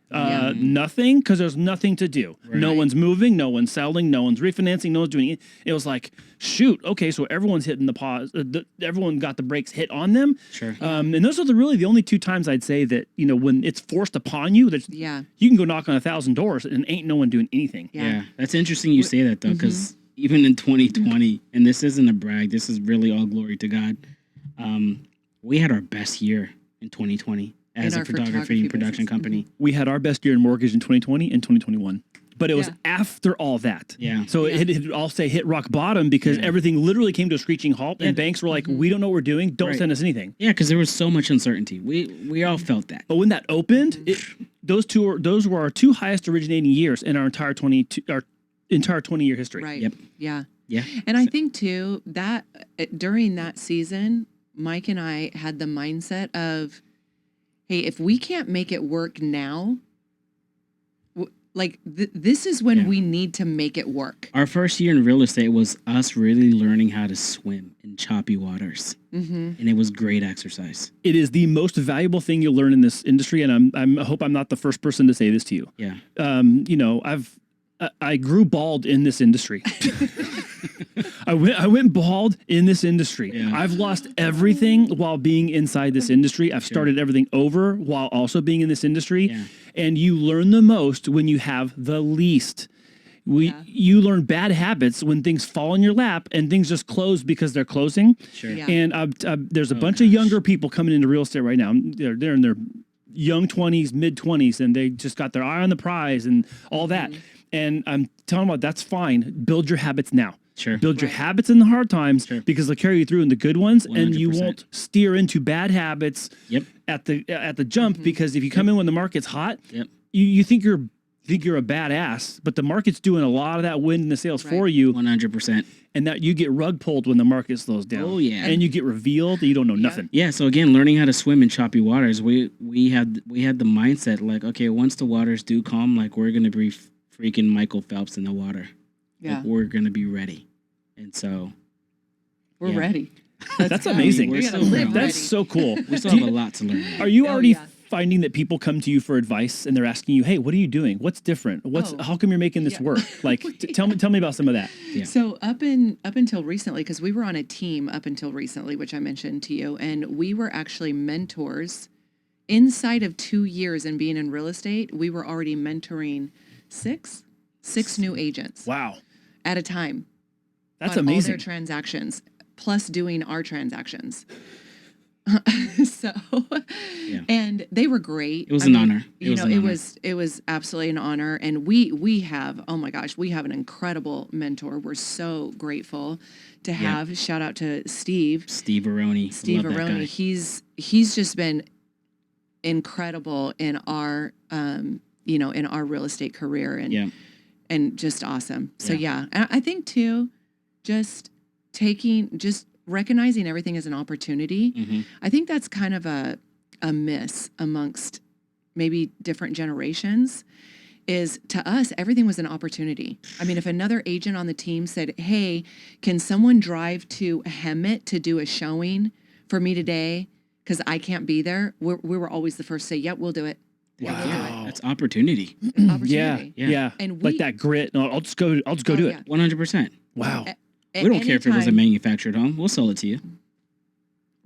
Nothing, because there's nothing to do. No Right. one's moving, no one's selling, no one's refinancing, no one's doing it. It was like, shoot, okay, so everyone's hitting the pause. Everyone got the brakes hit on them. Sure. And those are really the only 2 times I'd say that, when it's forced upon you, that Yeah. you can go knock on 1,000 doors and ain't no one doing anything. Yeah. That's interesting you say that, though, because even in 2020, and this isn't a brag, this is really all glory to God, we had our best year in 2020 as In a our photography photography and production business. company. We had our best year in mortgage in 2020 and 2021. But it was Yeah. after all that. Yeah. So I'll say hit rock bottom, because everything literally came to a screeching halt, and banks were like, we don't know what we're doing. Don't Right. send us anything. Yeah, because there was so much uncertainty. We all felt that. But when that opened, those were our 2 highest originating years in our entire 20-year history. Right. Yep. Yeah. Yeah. And I think too that during that season, Mike and I had the mindset of, hey, if we can't make it work now, this is when we need to make it work. Our first year in real estate was us really learning how to swim in choppy waters. And it was great exercise. It is the most valuable thing you'll learn in this industry, and I hope I'm not the first person to say this to you. Yeah. I grew bald in this industry. I went bald in this industry. Yeah. I've lost everything while being inside this industry. I've started everything over while also being in this industry. Yeah. And you learn the most when you have the least. You learn bad habits when things fall in your lap and things just close because they're closing. Sure. Yeah. And there's a bunch of younger people coming into real estate right now. They're in their young 20s, mid 20s, and they just got their eye on the prize and all that. And I'm telling them, that's fine. Build your habits now. Sure. Build your habits in the hard times, because they'll carry you through in the good ones, and you 100%. won't steer into bad habits at the jump. Because if you come in when the market's hot, you think you're a badass, but the market's doing a lot of that wind in the sails for you, 100%. and that you get rug pulled when the market slows down. Oh, yeah. And you get revealed that you don't know nothing. Yeah, so again, learning how to swim in choppy waters, we had the mindset like, okay, once the waters do calm, like we're gonna be freaking Michael Phelps in the water. Yeah. Like, we're gonna be ready. And so We're Yeah. ready. That's amazing. We're We gotta so live proud. That's ready. so cool. we still have a lot to learn. Are you Oh, already yeah. finding that people come to you for advice and they're asking you, "Hey, what are you doing? What's different? Oh, How come you're making this yeah. work?" Like, tell me about some of that. Yeah. So up until recently, because we were on a team up until recently, which I mentioned to you, and we were actually mentors inside of 2 years and being in real estate. We were already mentoring six new agents Wow, at a time. that's on all amazing. their transactions, plus doing our transactions. So, Yeah. and they were great. It was an honor. It was absolutely an honor. And we have, oh my gosh, we have an incredible mentor. We're so grateful to have. Shout out to Steve. Steve Aroni. Steve Love that Aroni. guy. He's just been incredible in our in our real estate career and just awesome. So Yeah. and I think too, just recognizing everything as an opportunity. Mhm. I think that's kind of a miss amongst maybe different generations. Is to us, everything was an opportunity. I mean, if another agent on the team said, "Hey, can someone drive to Hemet to do a showing for me today? Because I can't be there," we were always the first to say, "Yep, we'll do it." Yeah, we'll do Wow. That's opportunity. it. Yeah, Opportunity. yeah. And like we- that grit. No, I'll just go do Oh, it. yeah. 100%. Wow. A- We don't care if it was a anytime- manufactured home. We'll sell it to you.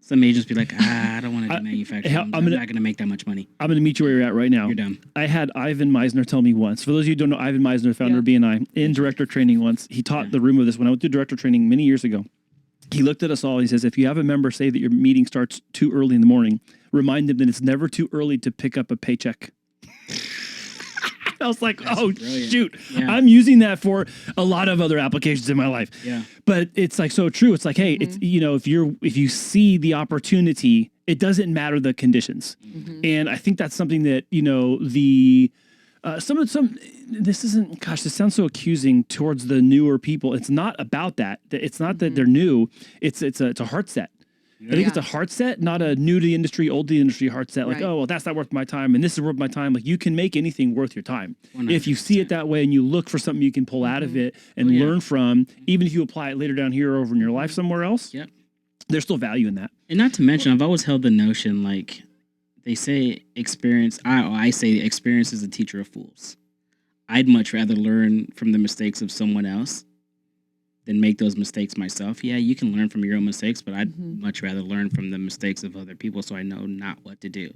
Some agents be like, I don't want to do manufactured hey, homes. I'm I'm gonna- not going to make that much money. I'm going to meet you where you're at right now. You're dumb. I had Ivan Meisner tell me once. For those of you who don't know, Ivan Meisner, founder Yeah. of BNI, in director training once, he taught the room of this when I went to director training many years ago. He looked at us all. He says, if you have a member say that your meeting starts too early in the morning, remind them that it's never too early to pick up a paycheck. I was like, That's oh, brilliant. shoot. Yeah. I'm using that for a lot of other applications in my life. Yeah. But it's like so true. It's like, hey, it's if you see the opportunity, it doesn't matter the conditions. And I think that's something that, this isn't, gosh, this sounds so accusing towards the newer people. It's not about that. It's not that they're new. It's a heart set. I think it's a heart set, not a new to the industry, old to the industry heart set. Like, Right. oh, well, that's not worth my time, and this is worth my time. Like, you can make anything worth your time 100%. if you see it that way and you look for something you can pull out of it and learn from. Even if you apply it later down here or over in your life somewhere else, Yep. there's still value in that. And not to mention, I've always held the notion, like, they say experience, I say experience is a teacher of fools. I'd much rather learn from the mistakes of someone else than make those mistakes myself. Yeah, you can learn from your own mistakes, but I'd much rather learn from the mistakes of other people so I know not what to do.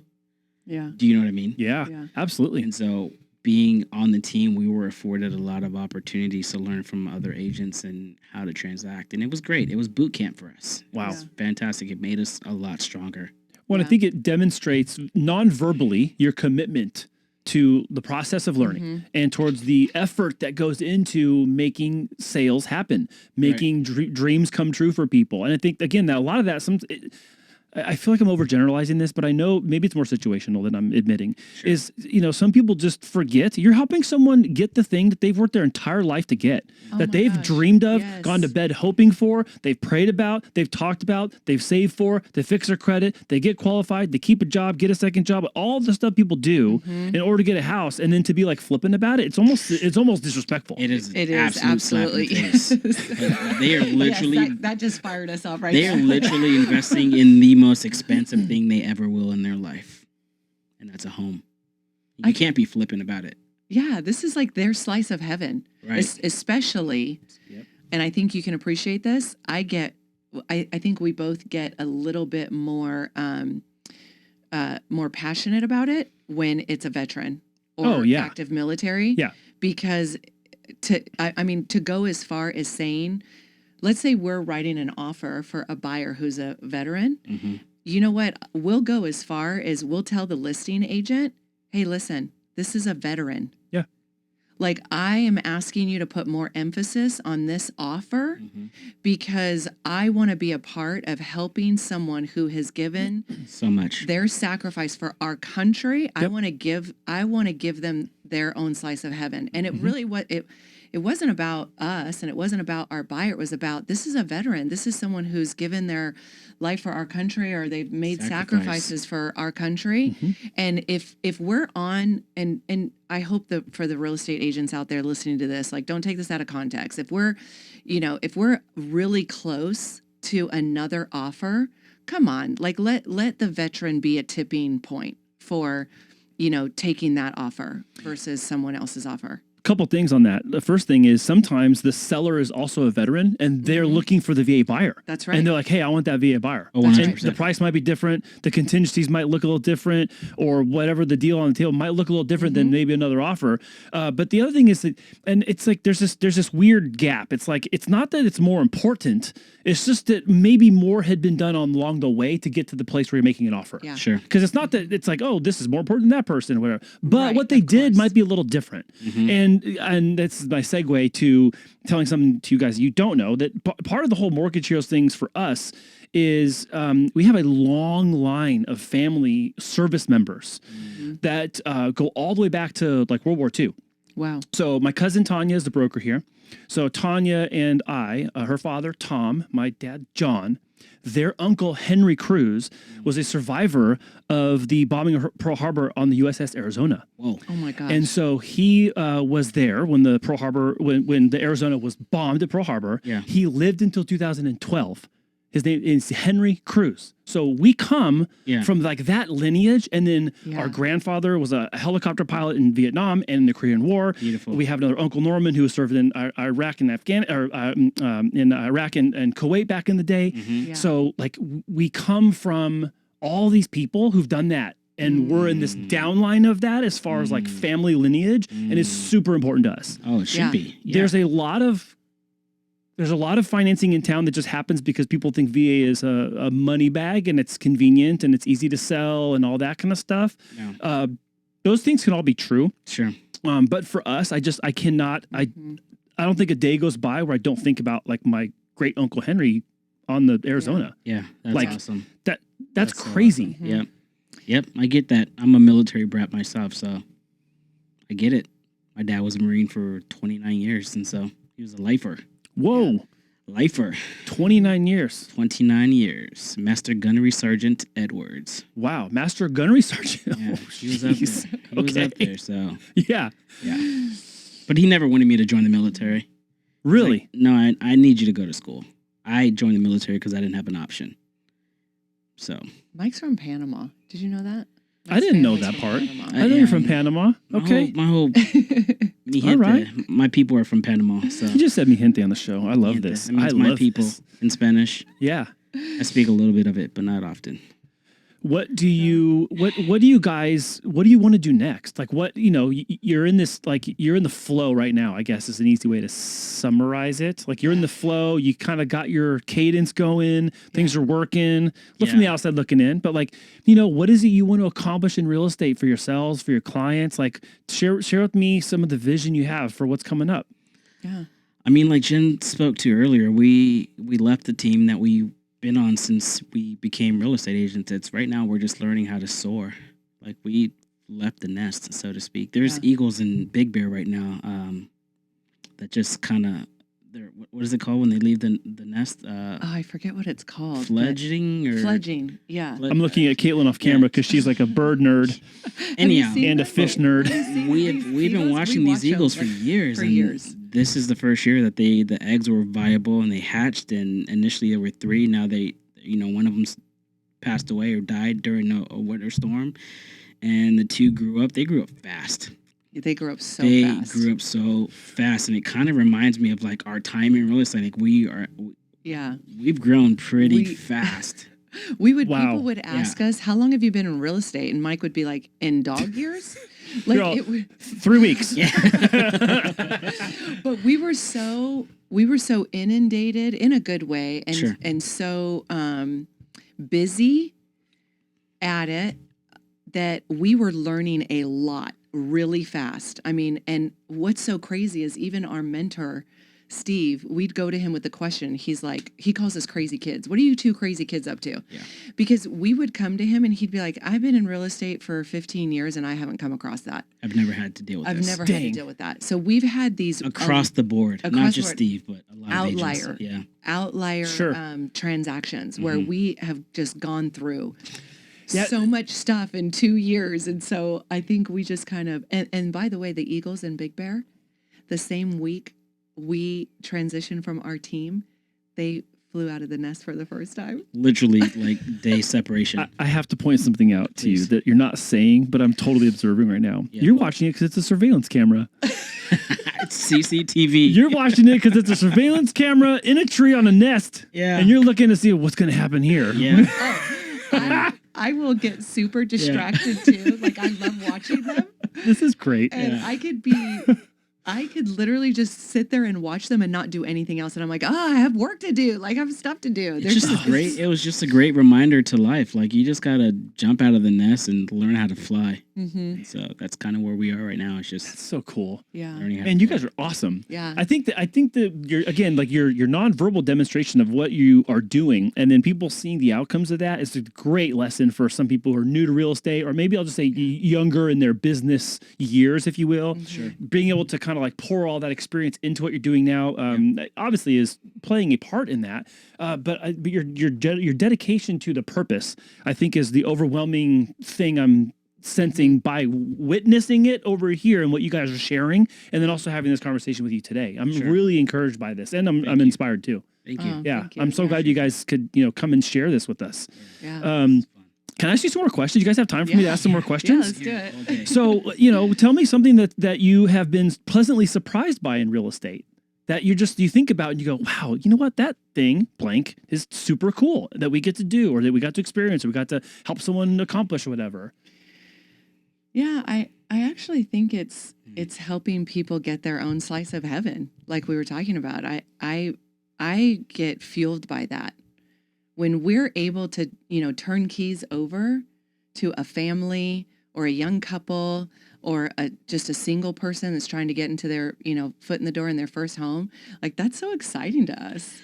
Yeah. Do you know what I mean? Yeah, Yeah. absolutely. And so being on the team, we were afforded a lot of opportunities to learn from other agents and how to transact. And it was great. It was boot camp for us. Wow. It was fantastic. It made us a lot stronger. Well, I Yeah. think it demonstrates non-verbally your commitment to the process of learning and towards the effort that goes into making sales happen, making dreams come true for people. And I think, again, that a lot of that, I feel like I'm overgeneralizing this, but I know maybe it's more situational than I'm admitting, is, some people just forget. You're helping someone get the thing that they've worked their entire life to get, that my they've gosh. dreamed of, Yes. gone to bed hoping for, they've prayed about, they've talked about, they've saved for, they fix their credit, they get qualified, they keep a job, get a second job, all the stuff people do in order to get a house, and then to be like flippant about it, it's almost disrespectful. It is. It is absolute slap in the absolutely. face. They are literally. Yes, that just fired us off right They there. are literally investing in the most expensive thing they ever will in their life, and that's a home. You can't be flippant about it. Yeah, this is like their slice of heaven, Right. Especially. Yep. And I think you can appreciate this. I think we both get a little bit more passionate about it when it's a veteran or active military. Yeah. Because to go as far as saying, let's say we're writing an offer for a buyer who's a veteran. Mm-hmm. You know what? We'll go as far as we'll tell the listing agent, hey, listen, this is a veteran. Yeah. Like, I am asking you to put more emphasis on this offer because I want to be a part of helping someone who has given So much. their sacrifice for our country. I Yep. want to give them their own slice of heaven. And it really it wasn't about us, and it wasn't about our buyer. It was about, this is a veteran. This is someone who's given their life for our country, or they've made sacrifices for our country. And if we're on, and I hope that for the real estate agents out there listening to this, like, don't take this out of context. If we're really close to another offer, come on, like, let the veteran be a tipping point for, taking that offer versus someone else's offer. Couple things on that. The first thing is sometimes the seller is also a veteran and they're looking for the VA buyer. That's right. And they're like, hey, I want that VA buyer. Oh, And 100%. the price might be different. The contingencies might look a little different, or whatever the deal on the table might look a little different than maybe another offer. But the other thing is that, and it's like, there's this weird gap. It's like, it's not that it's more important. It's just that maybe more had been done along the way to get to the place where you're making an offer. Yeah. Sure. Because it's not that it's like, oh, this is more important than that person or whatever. But Right, what they of did course. might be a little different. And that's my segue to telling something to you guys you don't know, that part of the whole Mortgage Heroes things for us is we have a long line of family service members that go all the way back to like World War II. Wow. So my cousin Tanya is the broker here. So Tanya and I, her father, Tom, my dad, John, their uncle, Henry Cruz, was a survivor of the bombing of Pearl Harbor on the USS Arizona. Whoa. Oh my gosh. And so he was there when the Pearl Harbor, when the Arizona was bombed at Pearl Harbor. Yeah. He lived until 2012. His name is Henry Cruz. So we come from like that lineage, and then our grandfather was a helicopter pilot in Vietnam and in the Korean War. Beautiful. We have another Uncle Norman who served in Iraq and in Iraq and Kuwait back in the day. Yeah. So like we come from all these people who've done that. And we're in this downline of that as far as like family lineage, and it's super important to us. Oh, it should be. Yeah. There's a lot of financing in town that just happens because people think VA is a money bag and it's convenient and it's easy to sell and all that kind of stuff. Yeah. Those things can all be true. Sure. But for us, I don't think a day goes by where I don't think about like my great uncle Henry on the Arizona. Yeah. That's Like, awesome. That's so crazy. awesome. Yep. Yep. I get that. I'm a military brat myself, so I get it. My dad was a Marine for 29 years, and so he was a lifer. Whoa. Lifer. 29 years. 29 years. Master Gunnery Sergeant Edwards. Wow. Master Gunnery Sergeant. Yeah, Oh, he was up jeez. there. He was up there, so Yeah. yeah. But he never wanted me to join the military. Really? Like, no, I need you to go to school. I joined the military because I didn't have an option. So Mike's from Panama. Did you know that? I didn't know Mike's that from part. Panama. I know you're from Panama. Okay. my whole All right. my people are from Panama. So You just said mi gente on the show. I love this. That means I my love people this. in Spanish. Yeah. I speak a little bit of it, but not often. What do you what do you want to do next? Like what, you're in this, like you're in the flow right now, I guess is an easy way to summarize it. Like you're in the flow, you kind of got your cadence going, things are working. Look from the outside looking in, but like, what is it you want to accomplish in real estate for yourselves, for your clients? Like share with me some of the vision you have for what's coming up. Yeah. I mean, like Jen spoke to earlier, we left the team that we been on since we became real estate agents. It's right now we're just learning how to soar. Like we left the nest, so to speak. There's eagles in Big Bear right now that just kind of, what is it called when they leave the nest? I forget what it's called. Fledging or Fledging, yeah. I'm looking at Caitlin off camera because she's like a bird nerd Anyhow, and a fish nerd. we've been watching these eagles for years. For and years. This is the first year that the eggs were viable and they hatched. And initially there were 3. Now one of them passed away or died during a winter storm, and the 2 grew up. They grew up fast. They grew up so They fast. grew up so fast, and it kind of reminds me of like our time in real estate. Like we've grown pretty fast. People would ask us, how long have you been in real estate? And Mike would be like, in dog years? Like Girl, 3 weeks. Yeah. But we were so inundated in a good way and so busy at it that we were learning a lot really fast. I mean, and what's so crazy is even our mentor Steve, we'd go to him with the question. He's like, he calls us crazy kids. What are you two crazy kids up to? Yeah. Because we would come to him and he'd be like, I've been in real estate for 15 years and I haven't come across that. I've never had to deal with I've this. never had to deal with that. So we've had these Across the board, across not the just board. Steve, but a lot of agents. Outlier Sure. transactions where we have just gone through Yeah. so much stuff in 2 years. And so I think we just kind of, and by the way, the Eagles and Big Bear, the same week we transitioned from our team, they flew out of the nest for the first time. Literally, like day separation. I have to point something out to you Please. that you're not saying, but I'm totally observing right now. Yeah. You're watching it because it's a surveillance camera. It's CCTV. You're watching it because it's a surveillance camera in a tree on a nest. Yeah. And you're looking to see what's going to happen here. Yeah. I will get super distracted too. Like I love watching them. This is great. And I could literally just sit there and watch them and not do anything else. And I'm like, I have work to do. Like I have stuff to do. It was just a great reminder to life. Like you just gotta jump out of the nest and learn how to fly. Mm-hmm. So that's kind of where we are right now. It's just That's so cool. Yeah. learning how to And you fly. guys are awesome. Yeah. I think that you're again like your nonverbal demonstration of what you are doing, and then people seeing the outcomes of that is a great lesson for some people who are new to real estate, or maybe I'll just say younger in their business years, if you will. Sure. Being able to kind of like pour all that experience into what you're doing now, obviously is playing a part in that. But your dedication to the purpose, I think, is the overwhelming thing I'm sensing by witnessing it over here and what you guys are sharing, and then also having this conversation with you today. I'm really encouraged by this, and I'm inspired too. Thank you. Yeah, Thank you. I'm so glad you guys could come and share this with us. Yeah. Can I ask you some more questions? You guys have time for me to ask some more Yeah, questions? let's do it. Okay. So, tell me something that you have been pleasantly surprised by in real estate that you think about and you go, wow, you know what? That thing blank is super cool that we get to do, or that we got to experience, or we got to help someone accomplish or whatever. Yeah, I actually think it's helping people get their own slice of heaven, like we were talking about. I get fueled by that. When we're able to, turn keys over to a family or a young couple or just a single person that's trying to get into their, foot in the door in their first home, like that's so exciting to us.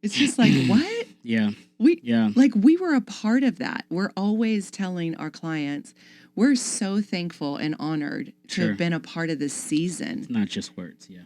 It's just like, what? Yeah. We were a part of that. We're always telling our clients, we're so thankful and honored to have been a part of this season. It's not just words. Yeah.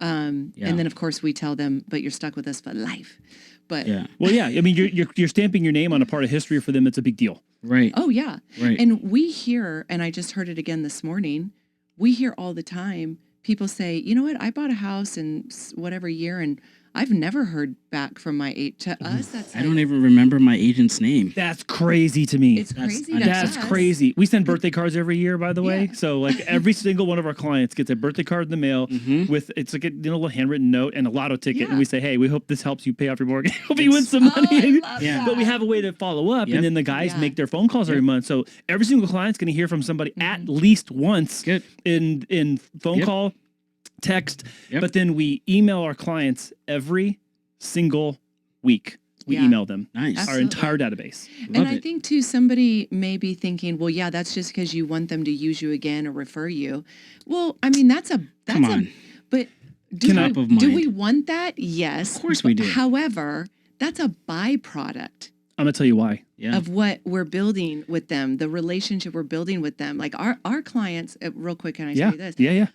And then of course we tell them, but you're stuck with us for life. But Well, yeah. I mean, you're stamping your name on a part of history for them. It's a big deal. Right. oh yeah. Right. And we hear, and I just heard it again this morning, we hear all the time people say, you know what, I bought a house in whatever year and I've never heard back from my agent. To us, that's I don't even remember my agent's name. That's crazy to me. It's crazy. That's to us. crazy. We send birthday cards every year, by the way. Yeah. So like every single one of our clients gets a birthday card in the mail with it's like a little handwritten note and a lotto ticket, Yeah. and we say, hey, we hope this helps you pay off your mortgage. Hope you win some money. I love Yeah. But we have a way to follow up, Yep. and then the guys Yeah. make their phone calls every month. So every single client's going to hear from somebody at least once Good. in phone Yep. call, text. Yep. But then we email our clients every single week. We Yeah. email them Nice. our Absolutely. entire database. And Love I it. think too, somebody may be thinking, well, yeah, that's just because you want them to use you again or refer you. Well, I mean, that's Come a, on. but Top of do mind. we want that? Yes. Of course we do. However, that's a byproduct I'm going to tell you why. Yeah. of what we're building with them, the relationship we're building with them. Like our clients, real quick, can I Yeah. say this? Yeah.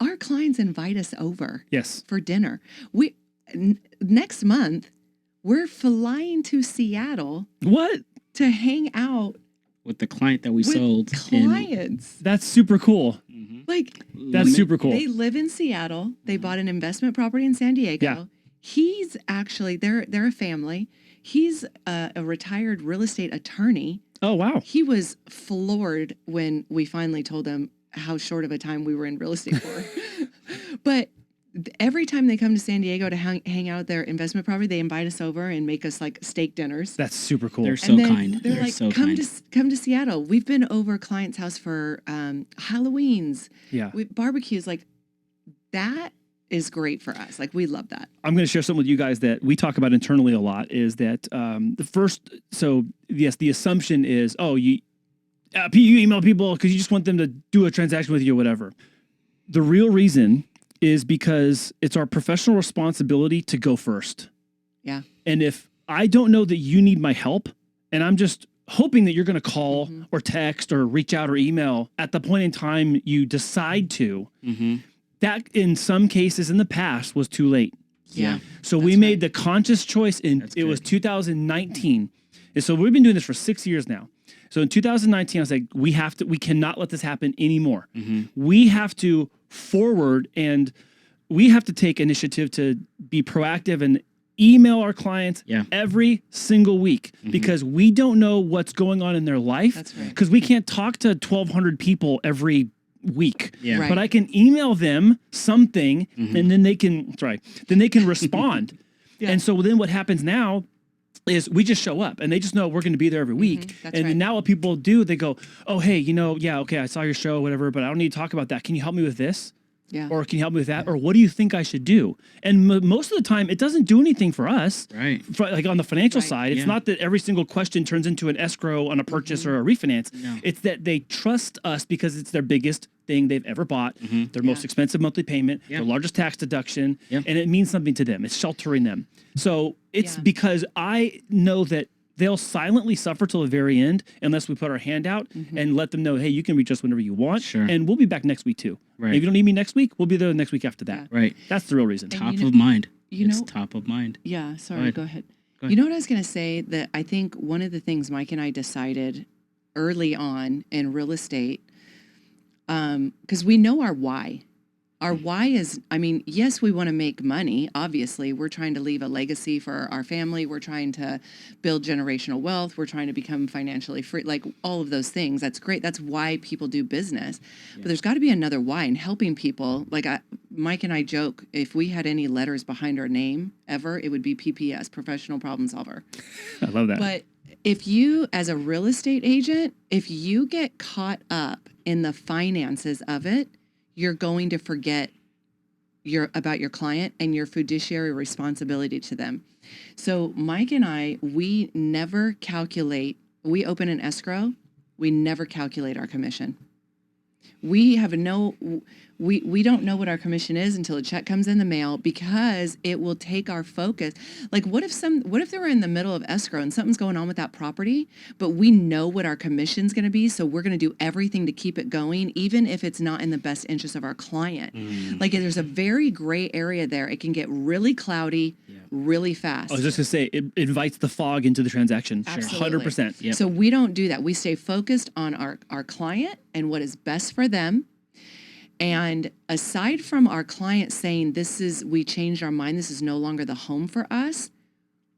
Our clients invite us over Yes. for dinner. Next month, we're flying to Seattle What? to hang out With the client that we with sold. clients. That's super cool. Like That's super cool. they live in Seattle. They bought an investment property in San Diego. Yeah. He's actually they're a family. He's a retired real estate attorney. Oh, wow. He was floored when we finally told him how short of a time we were in real estate for. But every time they come to San Diego to hang out at their investment property, they invite us over and make us like steak dinners. That's super cool. They're so And then kind. They're They're like, so come kind. come to Seattle. We've been over a client's house for Halloweens, Yeah. barbecues. Like that is great for us. Like we love that. I'm going to share something with you guys that we talk about internally a lot is that the assumption is, oh, you email people because you just want them to do a transaction with you or whatever. The real reason is because it's our professional responsibility to go first. Yeah. And if I don't know that you need my help, and I'm just hoping that you're going to call or text or reach out or email at the point in time you decide to, that in some cases in the past was too late. Yeah. So we made the conscious choice it was 2019. And so we've been doing this for 6 years now. So in 2019, I was like, we cannot let this happen anymore. We have to forward and we have to take initiative to be proactive and email our clients every single week because we don't know what's going on in their life. That's right. Because we can't talk to 1,200 people every week. Yeah. Right. But I can email them something and then they can respond. And so then what happens now is we just show up and they just know we're going to be there every week. That's And right. then now what people do, they go, oh, hey, I saw your show, whatever, but I don't need to talk about that. Can you help me with this? Yeah. Or can you help me with that? Or what do you think I should do? And most of the time, it doesn't do anything for us. Right. Like on the financial Right. side, it's not that every single question turns into an escrow on a purchase or a refinance. No. It's that they trust us because it's their biggest thing they've ever bought, their most expensive monthly payment, their largest tax deduction, and it means something to them. It's sheltering them. So it's because I know that they'll silently suffer till the very end unless we put our hand out and let them know, hey, you can reach us whenever you want. Sure. And we'll be back next week too. Right. If you don't need me next week, we'll be there the next week after that. Right. That's the real reason. Top of mind. you It's know- top of mind. Yeah, sorry, go ahead. Go ahead. You know what I was going to say? That I think one of the things Mike and I decided early on in real estate, because we know our why. Our why is, yes, we want to make money. Obviously, we're trying to leave a legacy for our family. We're trying to build generational wealth. We're trying to become financially free, like all of those things. That's great. That's why people do business. But there's got to be another why in helping people. Like Mike and I joke, if we had any letters behind our name ever, it would be PPS, Professional Problem Solver. I love that. But if you, as a real estate agent, if you get caught up in the finances of it, you're going to forget about your client and your fiduciary responsibility to them. So Mike and I, we never calculate, we open an escrow, we never calculate our commission. We have we don't know what our commission is until a check comes in the mail, because it will take our focus. Like what if they were in the middle of escrow and something's going on with that property, but we know what our commission's going to be, so we're going to do everything to keep it going, even if it's not in the best interest of our client. Like there's a very gray area there. It can get really cloudy really fast. I was just going to say, it invites the fog into the transaction. Absolutely. 100%. Yep. So we don't do that. We stay focused on our client and what is best for them. And aside from our client saying, we changed our mind, this is no longer the home for us,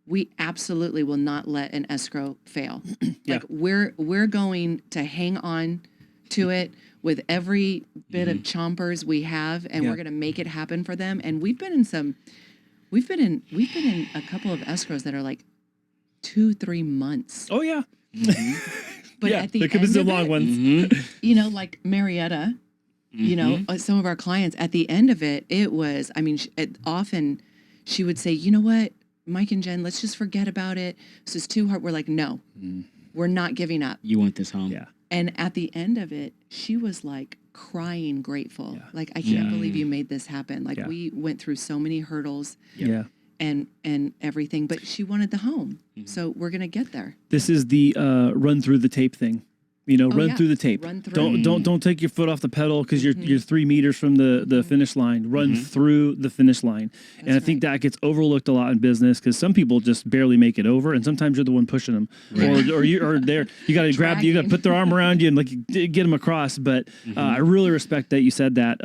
we absolutely will not let an escrow fail. Yeah. Like we're going to hang on to it with every bit of chompers we have, and we're going to make it happen for them. And we've been in a couple of escrows that are like 2-3 months. Oh, yeah. But at the there could be end some of long it, ones. like Marietta, some of our clients, at the end of it, it was, often she would say, you know what, Mike and Jen, let's just forget about it. This is too hard. We're like, no, we're not giving up. You want this home. Yeah. And at the end of it, she was like crying, grateful. Like, I can't believe you made this happen. Like we went through so many hurdles Yeah. and everything, but she wanted the home. So we're going to get there. This is the run through the tape thing. Run through the tape. Run through. Don't take your foot off the pedal because you're 3 meters from the finish line. Run through the finish line. And I think that gets overlooked a lot in business because some people just barely make it over, and sometimes you're the one pushing them, or you got to grab, you got to put their arm around you and like get them across. But I really respect that you said that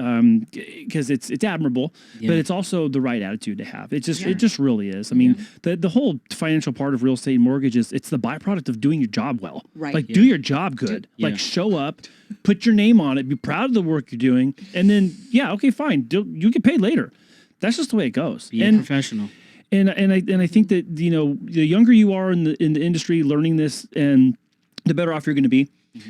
because it's admirable, but it's also the right attitude to have. It just really is. I mean, the whole financial part of real estate and mortgages, it's the byproduct of doing your job well. Right. Like do your job good. Like show up, put your name on it, be proud of the work you're doing, and then okay, fine, you get paid later. That's just the way it goes. Be a professional. And I think that the younger you are in the industry learning this, and the better off you're going to be.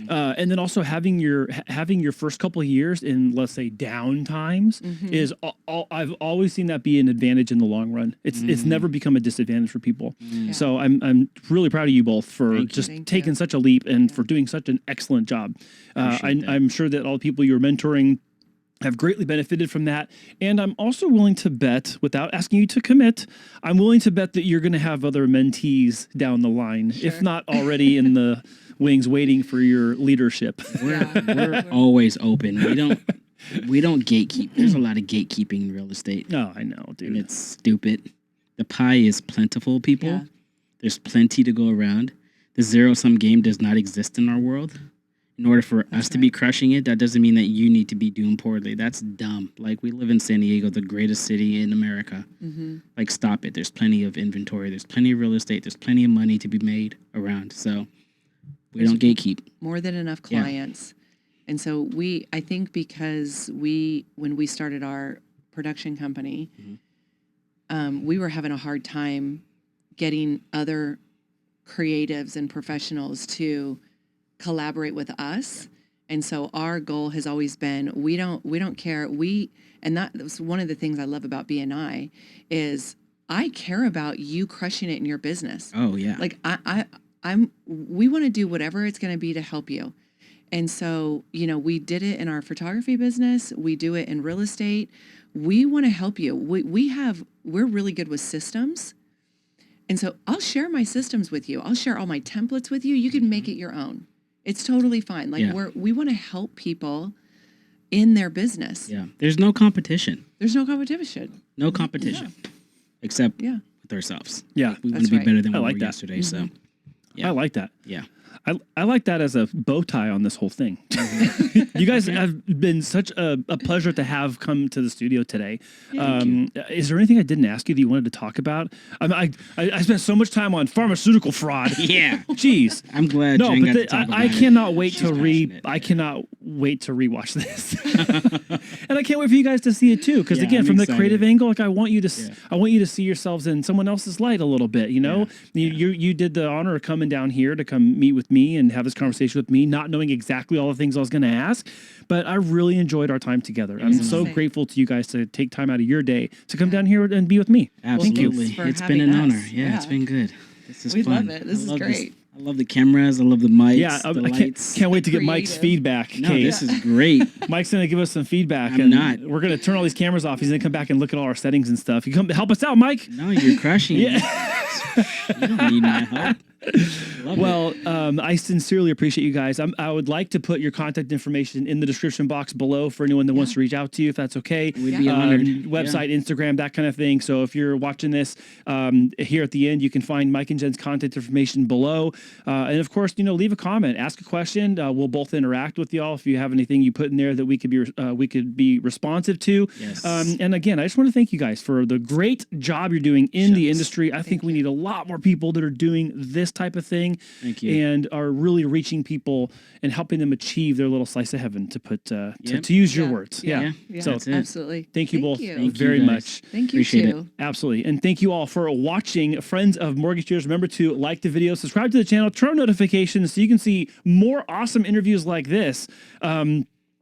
And then also having your first couple of years in, let's say, down times is I've always seen that be an advantage in the long run. It's never become a disadvantage for people. So I'm really proud of you both for taking such a leap and for doing such an excellent job. I'm sure that all the people you're mentoring have greatly benefited from that. And I'm also willing to bet, without asking you to commit, I'm willing to bet that you're going to have other mentees down the line, if not already in the wings waiting for your leadership. We're always open. We don't gatekeep. There's a lot of gatekeeping in real estate. No, I know, dude. And it's stupid. The pie is plentiful, people. Yeah. There's plenty to go around. The zero-sum game does not exist in our world. In order for us to be crushing it, that doesn't mean that you need to be doing poorly. That's dumb. Like, we live in San Diego, the greatest city in America. Like, stop it. There's plenty of inventory. There's plenty of real estate. There's plenty of money to be made around. So we don't gatekeep. More than enough clients. And so I think because when we started our production company, we were having a hard time getting other creatives and professionals to collaborate with us. And so our goal has always been, we don't care. And that was one of the things I love about BNI is I care about you crushing it in your business. Oh yeah. Like we want to do whatever it's going to be to help you. And so, we did it in our photography business. We do it in real estate. We want to help you. We're really good with systems. And so I'll share my systems with you. I'll share all my templates with you. You can make it your own. It's totally fine. Like we want to help people in their business. Yeah. There's no competition. There's no competition. No competition. Except with ourselves. Yeah. We want to be better than we were that. yesterday. So I like that. Yeah. I like that as a bow tie on this whole thing. You guys have been such a pleasure to have come to the studio today. Is there anything I didn't ask you that you wanted to talk about? I spent so much time on pharmaceutical fraud. Yeah. Jeez. I'm glad Jen got to talk about I cannot wait to rewatch this. And I can't wait for you guys to see it too. Because again, I'm from the excited. creative angle, like I want you to see yourselves in someone else's light a little bit. You did the honor of coming down here to come meet with me and have this conversation with me, not knowing exactly all the things I was going to ask, but I really enjoyed our time together. I'm so grateful to you guys to take time out of your day to come down here and be with me. Absolutely. Thank you. It's been an honor. Yeah, it's been good. This is We fun. love it. This is great. I love the cameras. I love the mics, Yeah, the I lights. can't wait to get Mike's Creative. feedback. No, Kate. this is great. Mike's going to give us some feedback. I'm and not. We're going to turn all these cameras off. He's going to come back and look at all our settings and stuff. You come help us out, Mike. No, you're crushing it. You don't need my help. Well, I sincerely appreciate you guys. I would like to put your contact information in the description box below for anyone that wants to reach out to you, if that's okay. We'd be honored. Website, Instagram, that kind of thing. So if you're watching this here at the end, you can find Mike and Jen's contact information below. And of course, leave a comment, ask a question. We'll both interact with y'all if you have anything you put in there that we could be responsive to. Yes. And again, I just want to thank you guys for the great job you're doing in the industry. I think we need a lot more people that are doing this type of thing. Thank you. And are really reaching people and helping them achieve their little slice of heaven, to put to use your words. Yeah. So That's it. Absolutely. thank you both Thank very you guys. much. Thank you Appreciate too. Absolutely. And thank you all for watching. Friends of Mortgageers, remember to like the video, subscribe to the channel, turn on notifications so you can see more awesome interviews like this.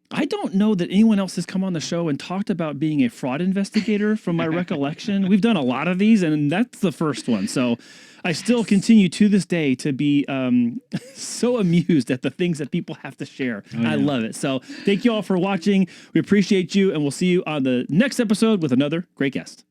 I don't know that anyone else has come on the show and talked about being a fraud investigator from my recollection. We've done a lot of these, and that's the first one. So I still continue to this day to be so amused at the things that people have to share. I love it. So thank you all for watching. We appreciate you, and we'll see you on the next episode with another great guest.